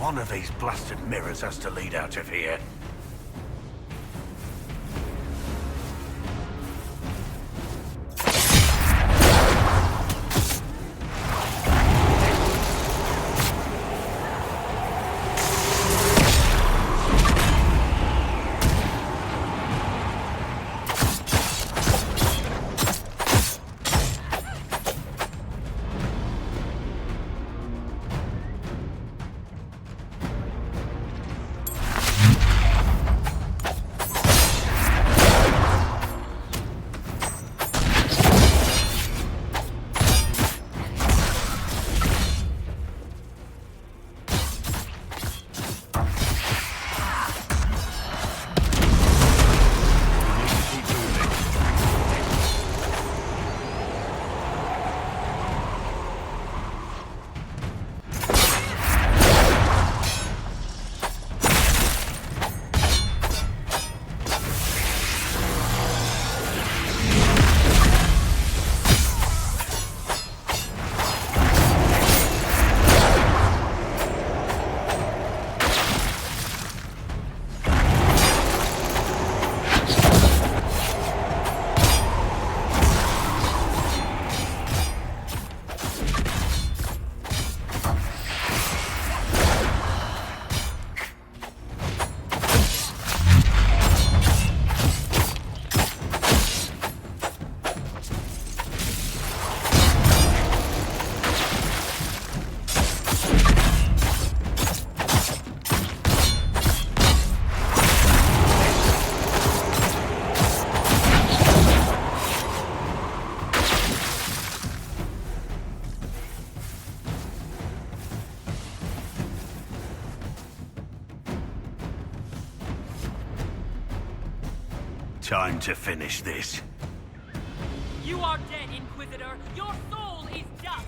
One of these blasted mirrors has to lead out of here. Time to finish this. You are dead, Inquisitor. Your soul is dust.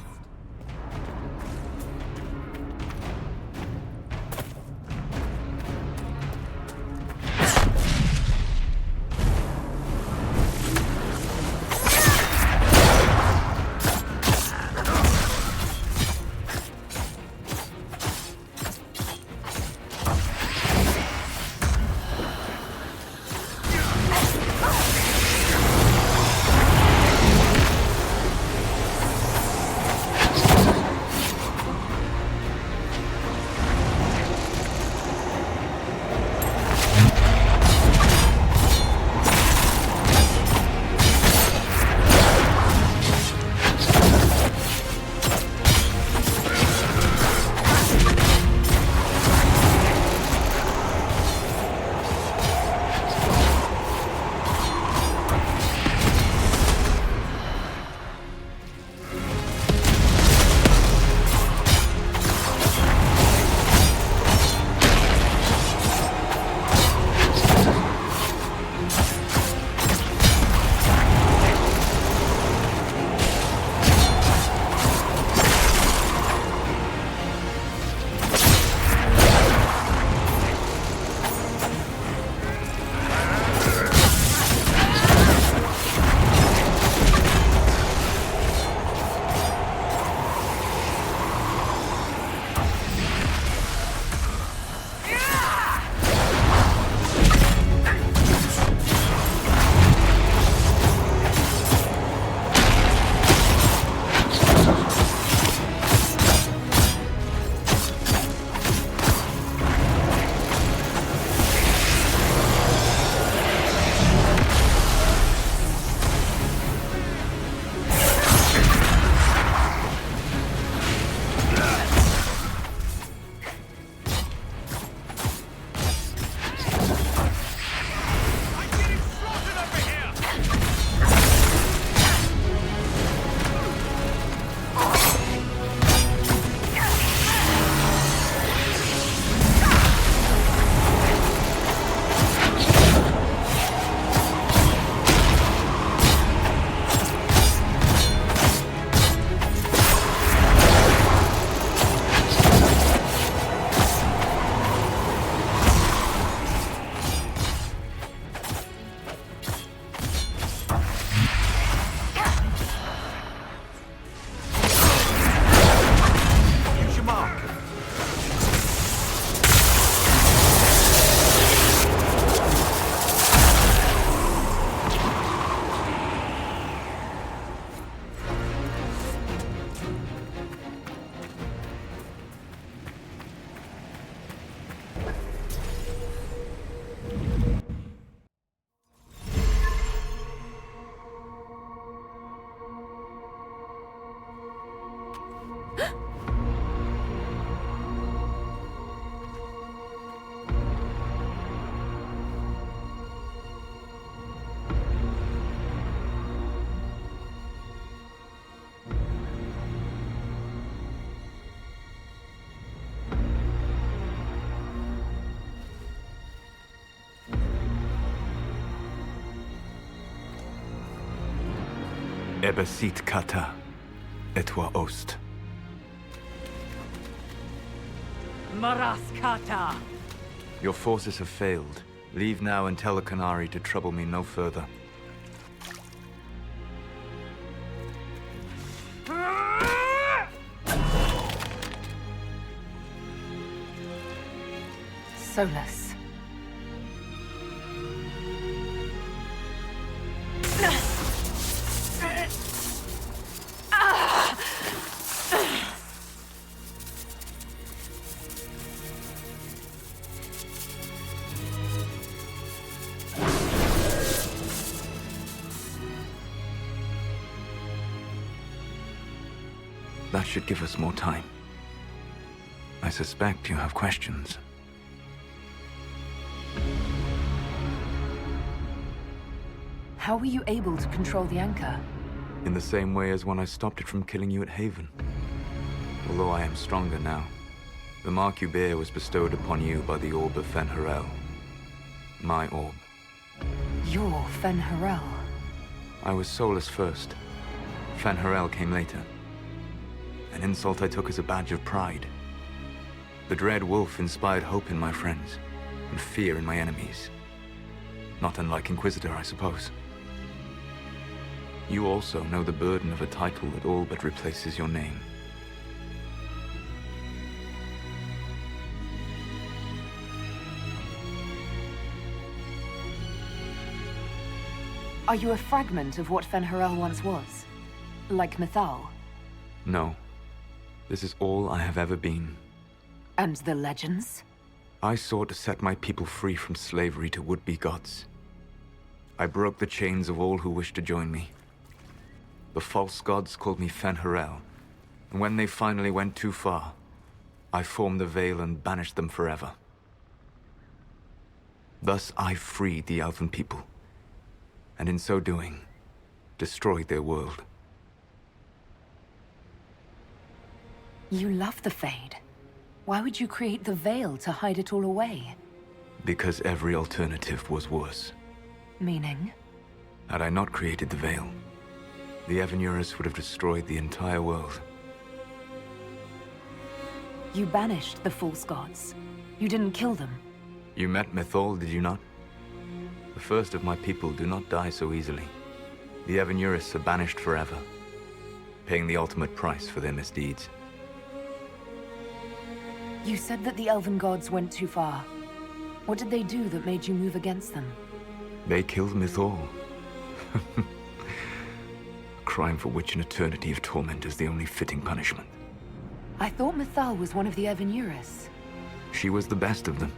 Ebesit kata, etwa ost. Maraskata! Your forces have failed. Leave now and tell the Canary to trouble me no further. Solus. That should give us more time. I suspect you have questions. How were you able to control the anchor? In the same way as when I stopped it from killing you at Haven. Although I am stronger now. The mark you bear was bestowed upon you by the orb of Fen'Harel. My orb. You're Fen'Harel. I was Solus first. Fen'Harel came later. An insult I took as a badge of pride. The Dread Wolf inspired hope in my friends, and fear in my enemies. Not unlike Inquisitor, I suppose. You also know the burden of a title that all but replaces your name. Are you a fragment of what Fen'Harel once was? Like Mythal? No. This is all I have ever been. And the legends? I sought to set my people free from slavery to would-be gods. I broke the chains of all who wished to join me. The false gods called me Fen'Harel, and when they finally went too far, I formed the Veil and banished them forever. Thus I freed the Elven people, and in so doing, destroyed their world. You love the Fade. Why would you create the Veil to hide it all away? Because every alternative was worse. Meaning? Had I not created the Veil, the Evanurus would have destroyed the entire world. You banished the false gods. You didn't kill them. You met Mythal, did you not? The first of my people do not die so easily. The Evanurus are banished forever, paying the ultimate price for their misdeeds. You said that the Elven gods went too far. What did they do that made you move against them? They killed Mythal. A crime for which an eternity of torment is the only fitting punishment. I thought Mythal was one of the Evanurus. She was the best of them.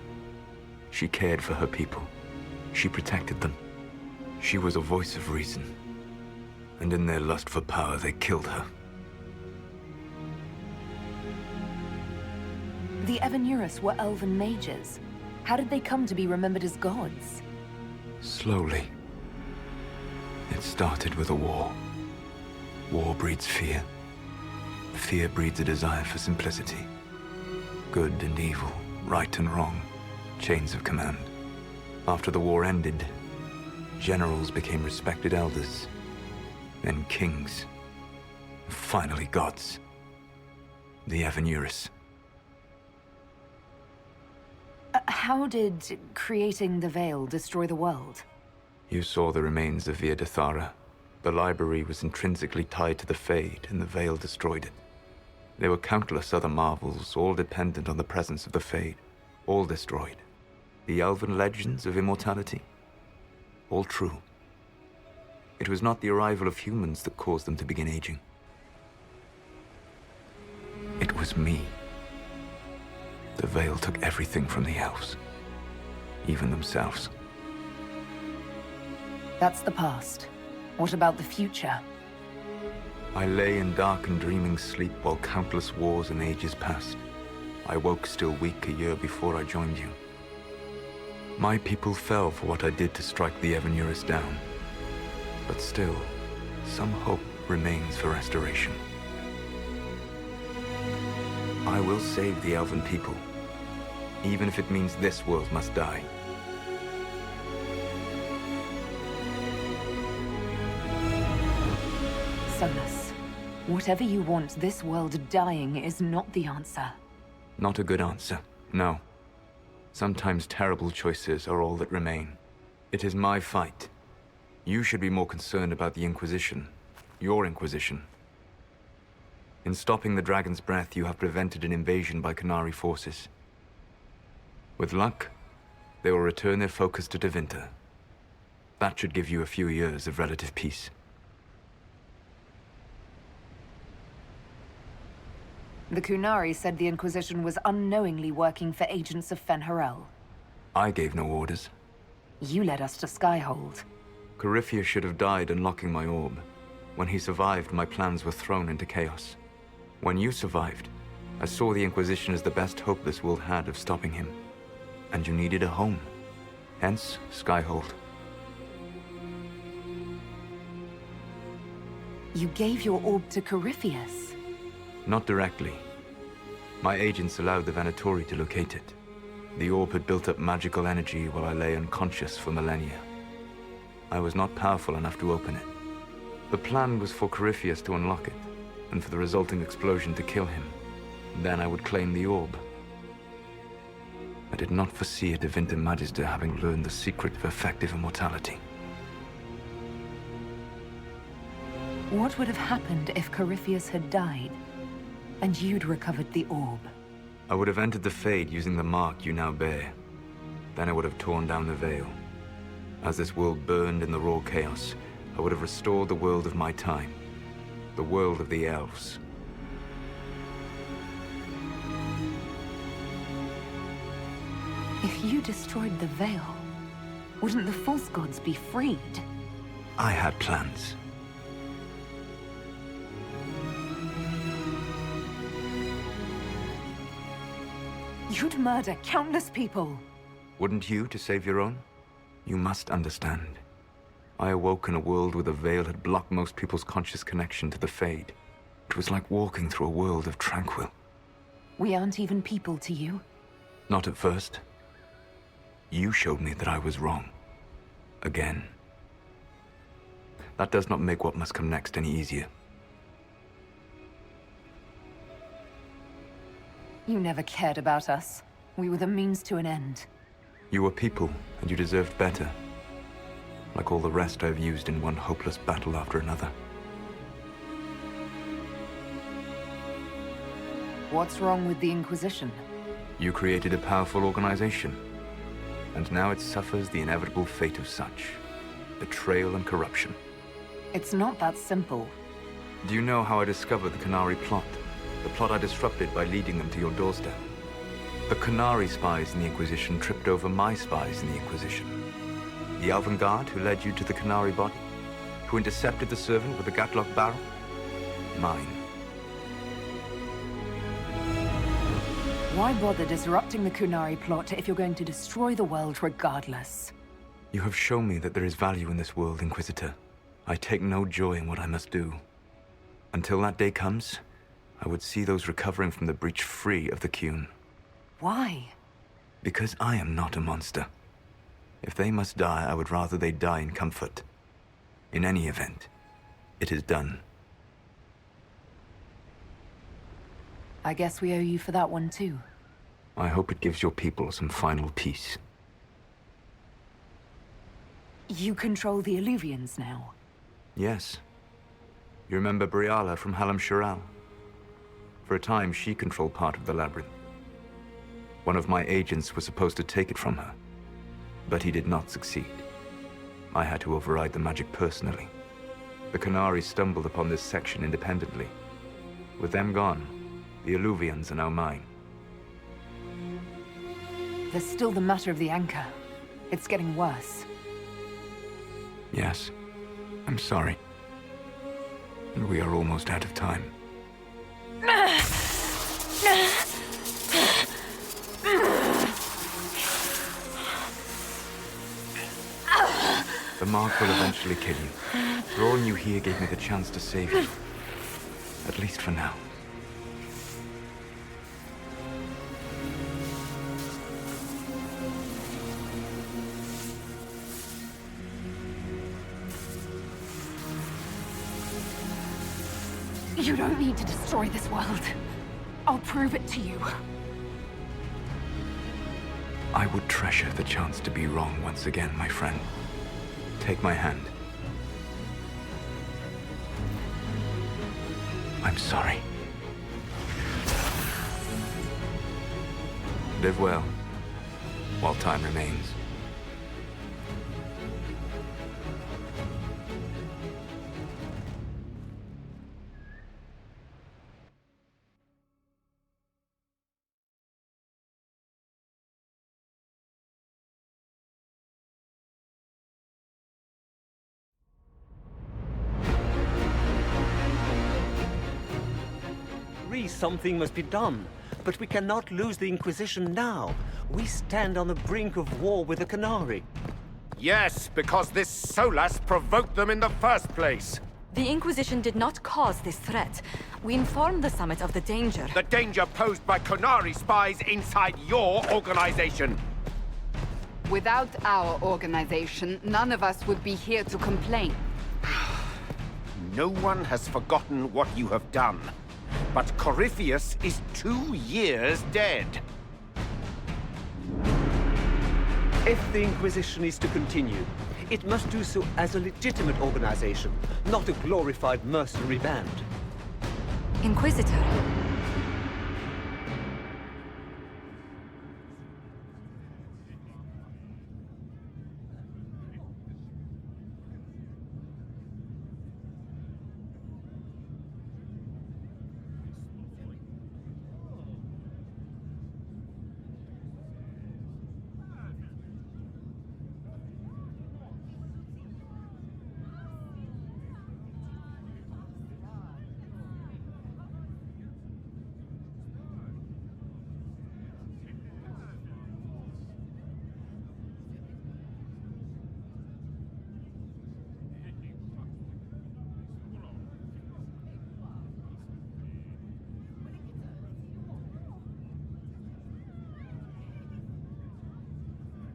She cared for her people. She protected them. She was a voice of reason. And in their lust for power, they killed her. The Evanurus were elven mages. How did they come to be remembered as gods? Slowly. It started with a war. War breeds fear. Fear breeds a desire for simplicity. Good and evil, right and wrong, chains of command. After the war ended, generals became respected elders, then kings, and finally gods. The Evanurus. How did creating the Veil destroy the world? You saw the remains of Via Dethara. The library was intrinsically tied to the Fade, and the Veil destroyed it. There were countless other marvels, all dependent on the presence of the Fade, all destroyed. The elven legends of immortality, all true. It was not the arrival of humans that caused them to begin aging. It was me. The Veil took everything from the elves, even themselves. That's the past. What about the future? I lay in dark and dreaming sleep while countless wars and ages passed. I woke still weak a year before I joined you. My people fell for what I did to strike the Evanurus down. But still, some hope remains for restoration. I will save the Elven people, even if it means this world must die. Solus. Whatever you want this world dying is not the answer. Not a good answer, no. Sometimes terrible choices are all that remain. It is my fight. You should be more concerned about the Inquisition. Your Inquisition. In stopping the Dragon's Breath, you have prevented an invasion by Qunari forces. With luck, they will return their focus to Tevinter. That should give you a few years of relative peace. The Qunari said the Inquisition was unknowingly working for agents of Fen'Harel. I gave no orders. You led us to Skyhold. Corypheus should have died unlocking my orb. When he survived, my plans were thrown into chaos. When you survived, I saw the Inquisition as the best hope this world had of stopping him. And you needed a home. Hence, Skyhold. You gave your orb to Corypheus? Not directly. My agents allowed the Venatori to locate it. The orb had built up magical energy while I lay unconscious for millennia. I was not powerful enough to open it. The plan was for Corypheus to unlock it, and for the resulting explosion to kill him. Then I would claim the orb. I did not foresee a Tevinter Magister having learned the secret of effective immortality. What would have happened if Corypheus had died, and you'd recovered the orb? I would have entered the Fade using the mark you now bear. Then I would have torn down the veil. As this world burned in the raw chaos, I would have restored the world of my time. The world of the elves. If you destroyed the veil, wouldn't the false gods be freed? I had plans. You'd murder countless people. Wouldn't you to save your own? You must understand. I awoke in a world where the veil had blocked most people's conscious connection to the Fade. It was like walking through a world of tranquil. We aren't even people to you. Not at first. You showed me that I was wrong. Again. That does not make what must come next any easier. You never cared about us. We were the means to an end. You were people, and you deserved better. Like all the rest I've used in one hopeless battle after another. What's wrong with the Inquisition? You created a powerful organization, and now it suffers the inevitable fate of such. Betrayal and corruption. It's not that simple. Do you know how I discovered the Qunari plot? The plot I disrupted by leading them to your doorstep. The Qunari spies in the Inquisition tripped over my spies in the Inquisition. The Elven Guard who led you to the Qunari body? Who intercepted the servant with the Gatlock barrel? Mine. Why bother disrupting the Qunari plot if you're going to destroy the world regardless? You have shown me that there is value in this world, Inquisitor. I take no joy in what I must do. Until that day comes, I would see those recovering from the breach free of the Qun. Why? Because I am not a monster. If they must die, I would rather they die in comfort. In any event, it is done. I guess we owe you for that one too. I hope it gives your people some final peace. You control the Illuvians now? Yes. You remember Briala from Halam Shiral? For a time, she controlled part of the labyrinth. One of my agents was supposed to take it from her, but he did not succeed. I had to override the magic personally. The Qunari stumbled upon this section independently. With them gone, the Illuvians are now mine. There's still the matter of the anchor. It's getting worse. Yes, I'm sorry. And we are almost out of time. The mark will eventually kill you. Drawing you here gave me the chance to save you. At least for now. You don't need to destroy this world. I'll prove it to you. I would treasure the chance to be wrong once again, my friend. Take my hand. I'm sorry. Live well, while time remains. Something must be done, but we cannot lose the Inquisition now. We stand on the brink of war with the Canary. Yes, because this Solas provoked them in the first place. The Inquisition did not cause this threat. We informed the Summit of the danger. The danger posed by Canary spies inside your organization. Without our organization, none of us would be here to complain. No one has forgotten what you have done. But Corypheus is 2 years dead. If the Inquisition is to continue, it must do so as a legitimate organization, not a glorified mercenary band. Inquisitor.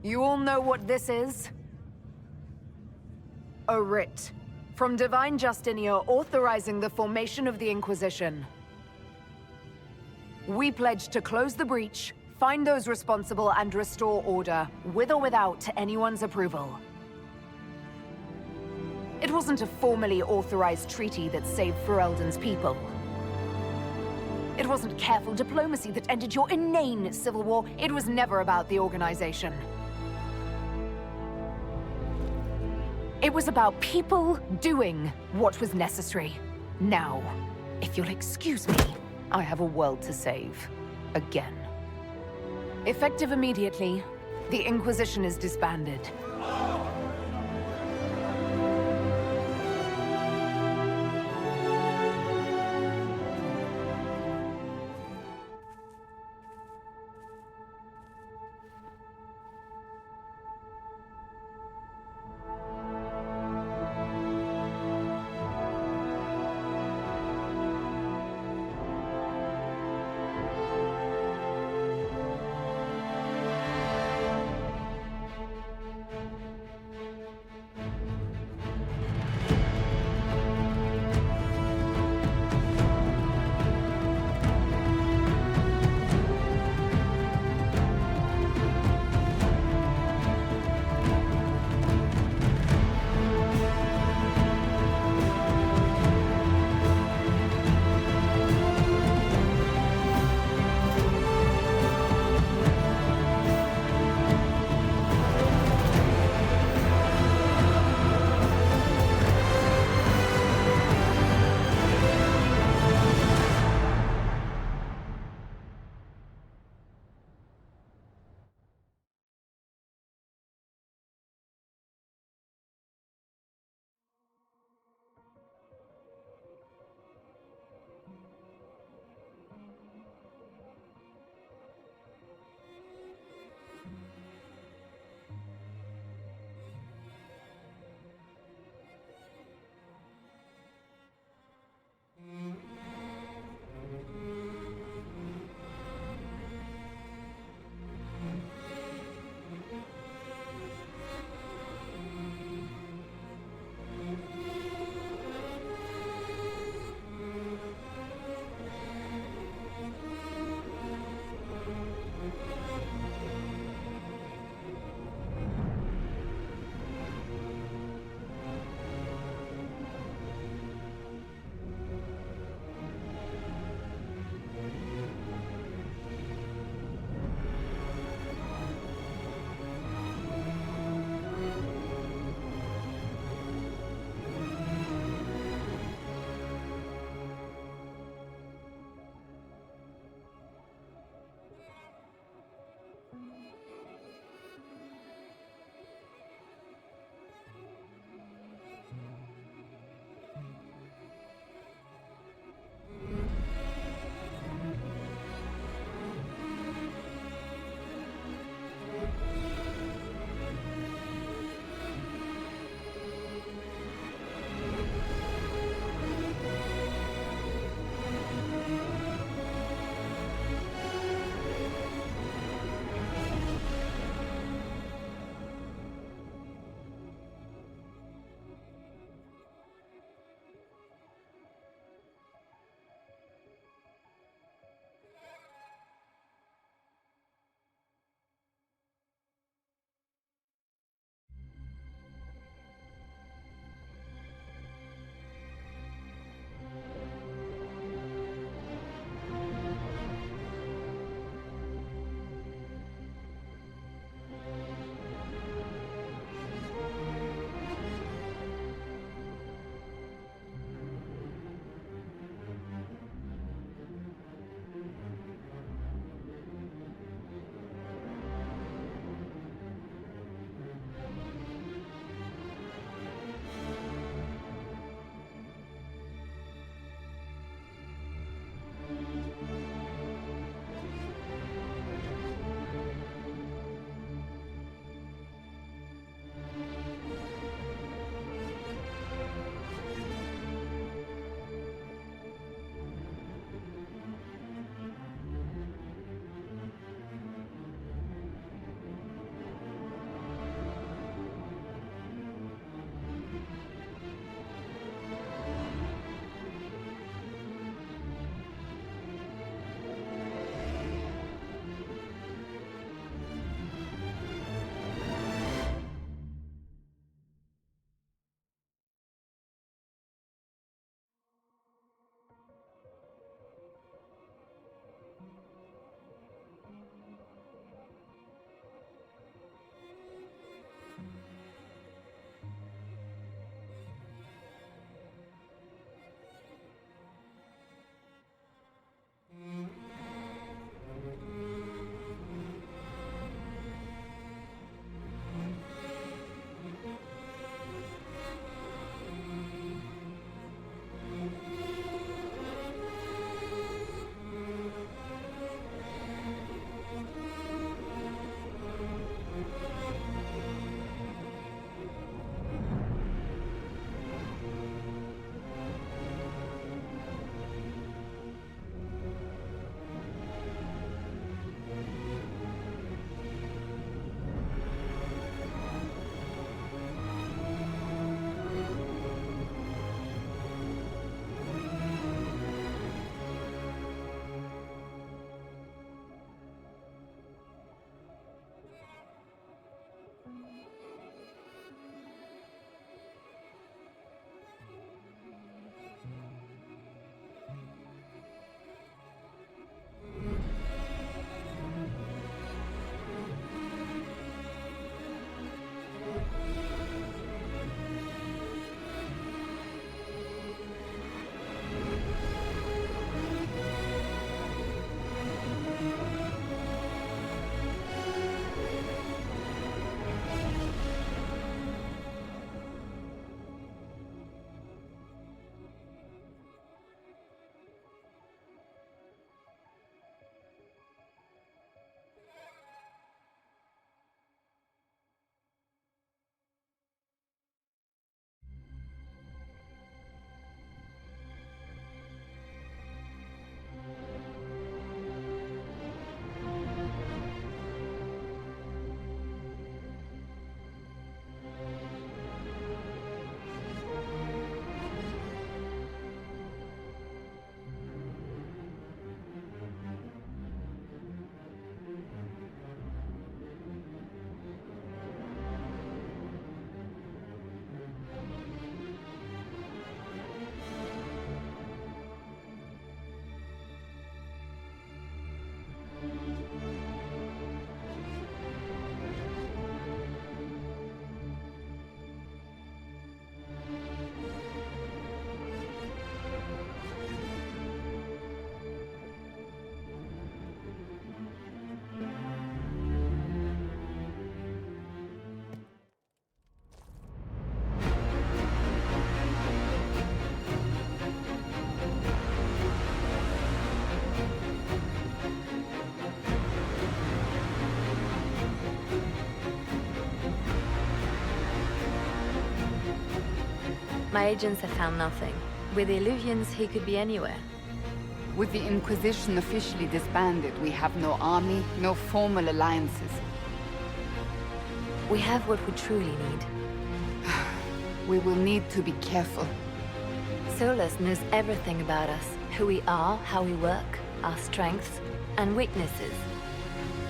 You all know what this is? A writ from Divine Justinia authorizing the formation of the Inquisition. We pledge to close the breach, find those responsible, and restore order, with or without anyone's approval. It wasn't a formally authorized treaty that saved Ferelden's people. It wasn't careful diplomacy that ended your inane civil war. It was never about the organization. It was about people doing what was necessary. Now, if you'll excuse me, I have a world to save. Again. Effective immediately, the Inquisition is disbanded. My agents have found nothing. With the Illuvians, he could be anywhere. With the Inquisition officially disbanded, we have no army, no formal alliances. We have what we truly need. We will need to be careful. Solus knows everything about us. Who we are, how we work, our strengths and weaknesses.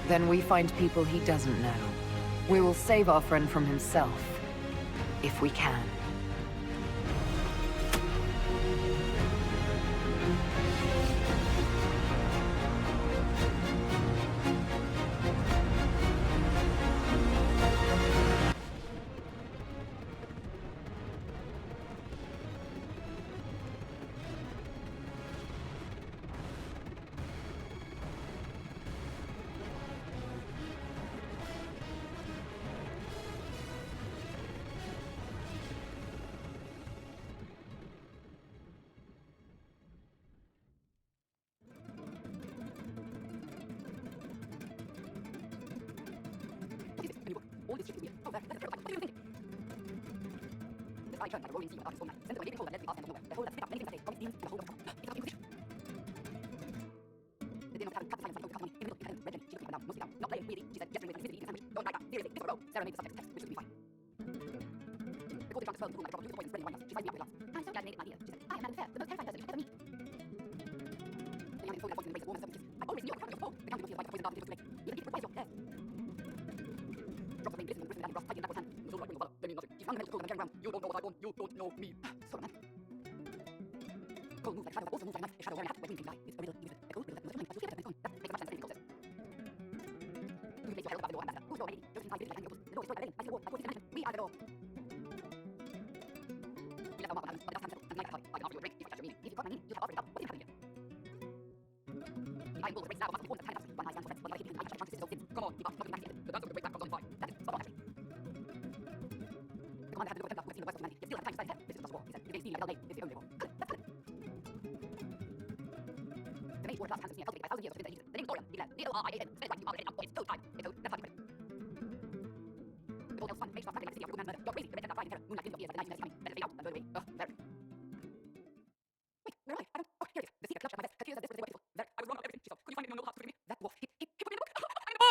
Then we find people he doesn't know. We will save our friend from himself. If we can.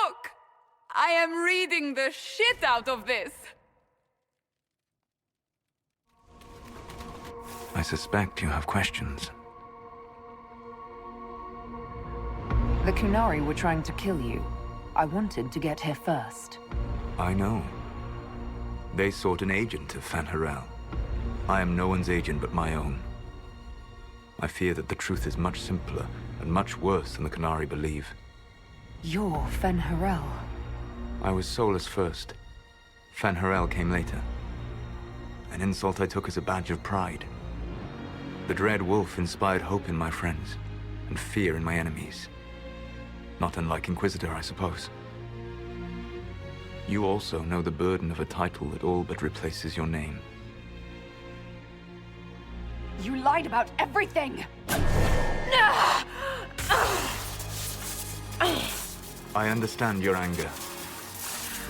Look! I am reading the shit out of this! I suspect you have questions. The Qunari were trying to kill you. I wanted to get here first. I know. They sought an agent of Fen'Harel. I am no one's agent but my own. I fear that the truth is much simpler and much worse than the Qunari believe. You're Fen'Harel. I was Solus first. Fen'Harel came later. An insult I took as a badge of pride. The Dread Wolf inspired hope in my friends, and fear in my enemies. Not unlike Inquisitor, I suppose. You also know the burden of a title that all but replaces your name. You lied about everything! I understand your anger.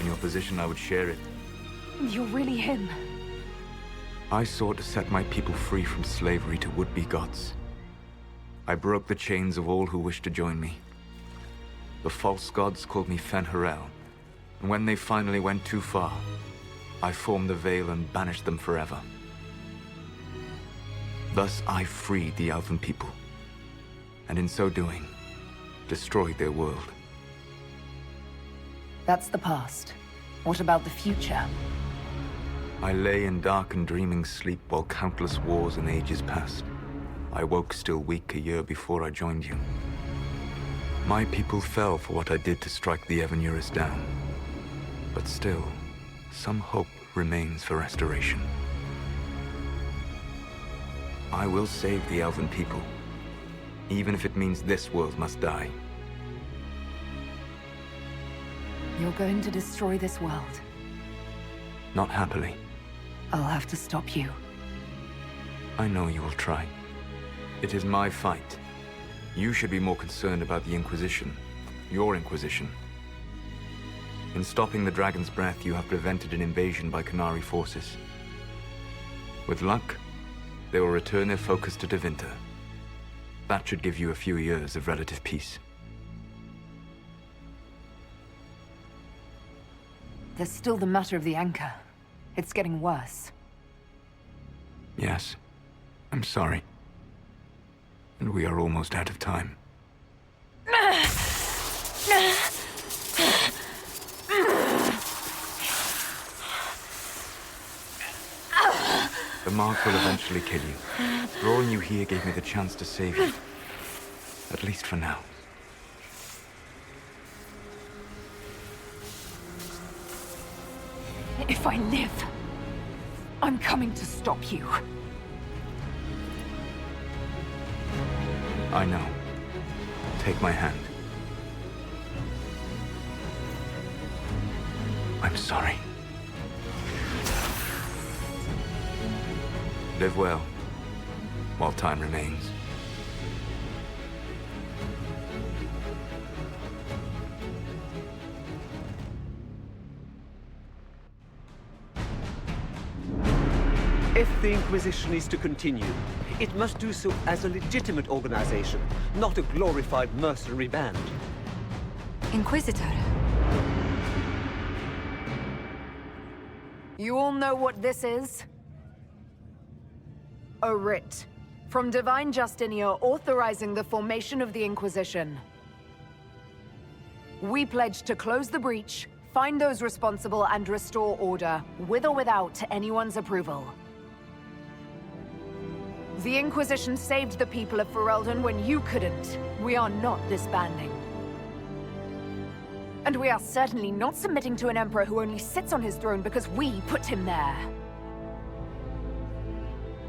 In your position, I would share it. You're really him. I sought to set my people free from slavery to would-be gods. I broke the chains of all who wished to join me. The false gods called me Fen'Harel, and when they finally went too far, I formed the Veil and banished them forever. Thus I freed the Elven people, and in so doing, destroyed their world. That's the past. What about the future? I lay in dark and dreaming sleep while countless wars and ages passed. I woke still weak a year before I joined you. My people fell for what I did to strike the Evanurus down. But still, some hope remains for restoration. I will save the Elven people, even if it means this world must die. You're going to destroy this world. Not happily. I'll have to stop you. I know you will try. It is my fight. You should be more concerned about the Inquisition. Your Inquisition. In stopping the Dragon's Breath, you have prevented an invasion by Qunari forces. With luck, they will return their focus to Tevinter. That should give you a few years of relative peace. There's still the matter of the anchor. It's getting worse. Yes, I'm sorry. And we are almost out of time. The mark will eventually kill you. Drawing you here gave me the chance to save you. At least for now. If I live, I'm coming to stop you. I know. Take my hand. I'm sorry. Live well, while time remains. If the Inquisition is to continue, it must do so as a legitimate organization, not a glorified mercenary band. Inquisitor. You all know what this is? A writ from Divine Justinia authorizing the formation of the Inquisition. We pledge to close the breach, find those responsible, and restore order, with or without anyone's approval. The Inquisition saved the people of Ferelden when you couldn't. We are not disbanding. And we are certainly not submitting to an emperor who only sits on his throne because we put him there.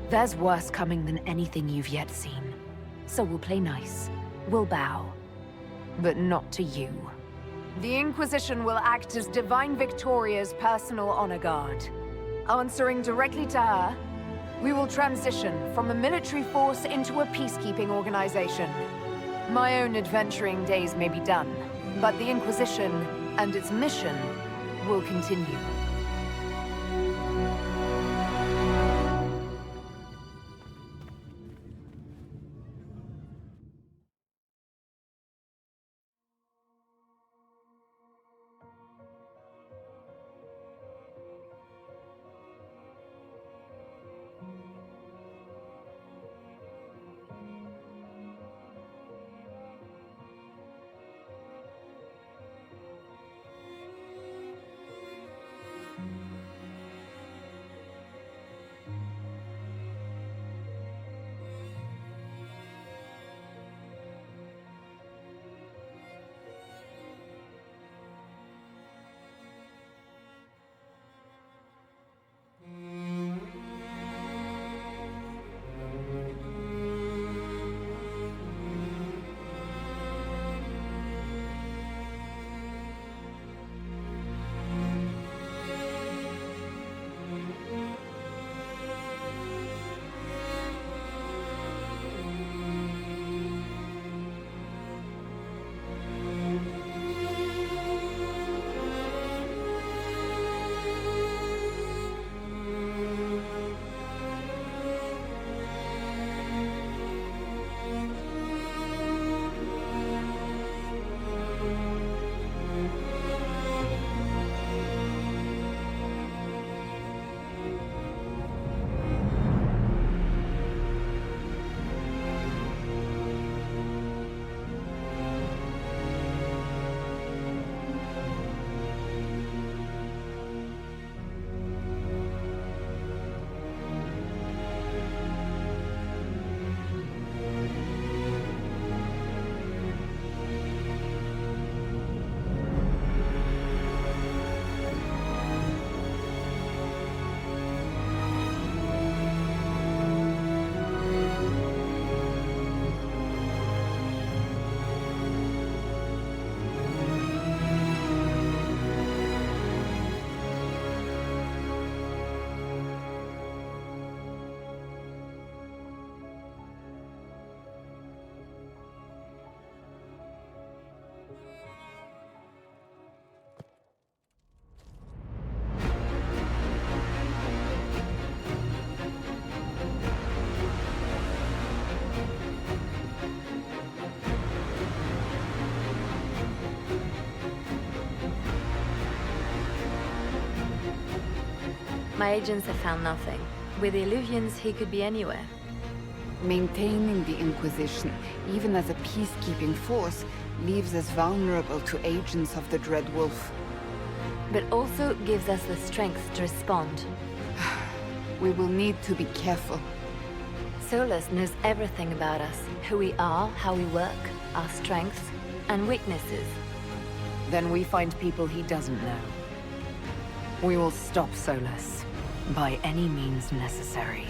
There's worse coming than anything you've yet seen. So we'll play nice. We'll bow. But not to you. The Inquisition will act as Divine Victoria's personal honor guard. Answering directly to her, we will transition from a military force into a peacekeeping organization. My own adventuring days may be done, but the Inquisition and its mission will continue. My agents have found nothing. With the Illuvians, he could be anywhere. Maintaining the Inquisition, even as a peacekeeping force, leaves us vulnerable to agents of the Dread Wolf. But also gives us the strength to respond. We will need to be careful. Solus knows everything about us. Who we are, how we work, our strengths and weaknesses. Then we find people he doesn't know. We will stop Solus by any means necessary.